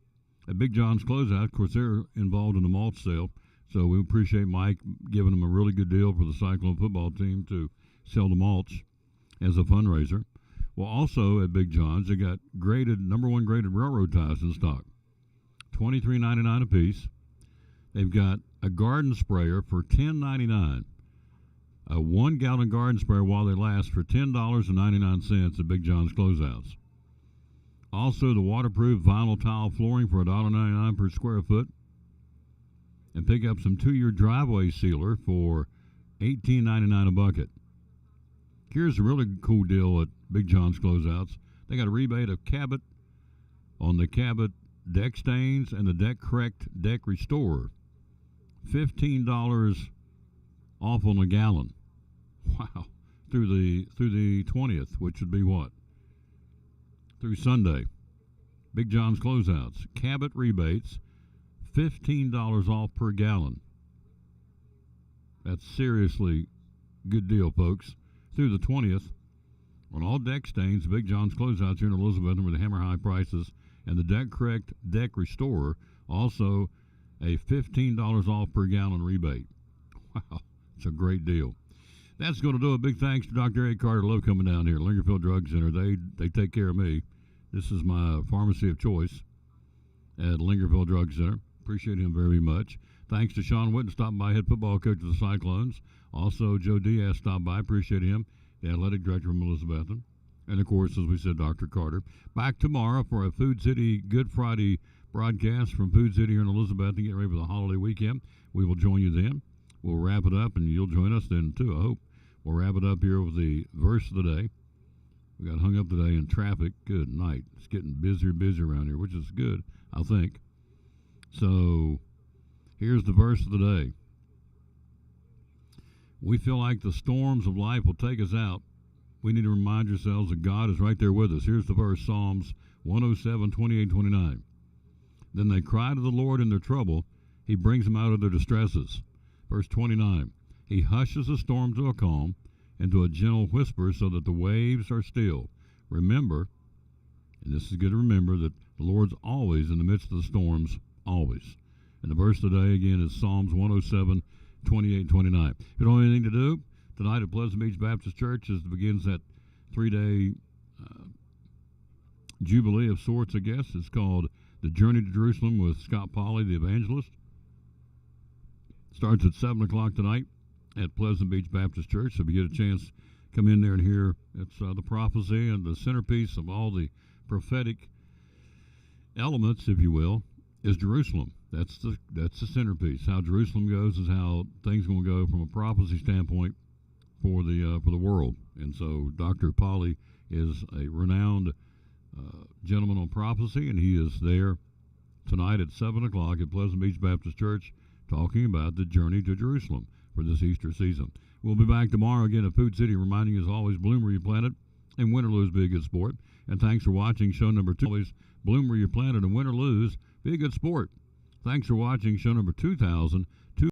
at Big John's Closeout, of course, they're involved in the malt sale. So we appreciate Mike giving them a really good deal for the Cyclone football team to sell the malts as a fundraiser. Well, also at Big John's, they got number one graded railroad ties in stock, $23.99 a piece. They've got a garden sprayer for $10.99, a 1-gallon garden sprayer while they last for $10.99 at Big John's Closeouts. Also, the waterproof vinyl tile flooring for $1.99 per square foot. And pick up some 2-year driveway sealer for $18.99 a bucket. Here's a really cool deal at Big John's Closeouts. They got a rebate of Cabot on the Cabot deck stains and the Deck Correct Deck Restorer. $15 off on a gallon. Wow. Through the 20th, which would be what? Through Sunday. Big John's Closeouts. Cabot rebates, $15 off per gallon. That's seriously good deal, folks. Through the 20th on all deck stains, Big John's Closeouts here in Elizabethton with the hammer high prices, and the Deck Correct Deck Restorer, also a $15 off per gallon rebate. Wow, it's a great deal. That's going to do it. Big thanks to Dr. Eric Carter. Love coming down here. Lingerfield Drug Center. They take care of me. This is my pharmacy of choice at Lingerfield Drug Center. Appreciate him very much. Thanks to Sean Witten stopping by, head football coach of the Cyclones. Also, Joe Diaz stopped by. Appreciate him, the athletic director from Elizabethton. And, of course, as we said, Dr. Carter. Back tomorrow for a Food City Good Friday broadcast from Food City here in Elizabethton. Getting ready for the holiday weekend. We will join you then. We'll wrap it up, and you'll join us then, too, I hope. We'll wrap it up here with the verse of the day. We got hung up today in traffic. Good night. It's getting busier and busier around here, which is good, I think. So here's the verse of the day. We feel like the storms of life will take us out. We need to remind ourselves that God is right there with us. Here's the verse, Psalms 107, 28, 29. Then they cry to the Lord in their trouble. He brings them out of their distresses. Verse 29. He hushes the storm to a calm and to a gentle whisper so that the waves are still. Remember, and this is good to remember, that the Lord's always in the midst of the storms, always. And the verse today, again, is Psalms 107, 28, 29. If you don't have anything to do, tonight at Pleasant Beach Baptist Church begins that 3-day jubilee of sorts, I guess. It's called The Journey to Jerusalem with Scott Pauley, the evangelist. Starts at 7 o'clock tonight at Pleasant Beach Baptist Church. So if you get a chance, come in there and hear. It's the prophecy and the centerpiece of all the prophetic elements, if you will, is Jerusalem. That's the centerpiece. How Jerusalem goes is how things are going to go from a prophecy standpoint for the world. And so Dr. Pauley is a renowned gentleman on prophecy, and he is there tonight at 7 o'clock at Pleasant Beach Baptist Church talking about the journey to Jerusalem for this Easter season. We'll be back tomorrow again at Food City, reminding you as always, bloom where you planted and win or lose, be a good sport. And thanks for watching show number 2. Always bloom where you planted and win or lose, be a good sport. Thanks for watching show number 2000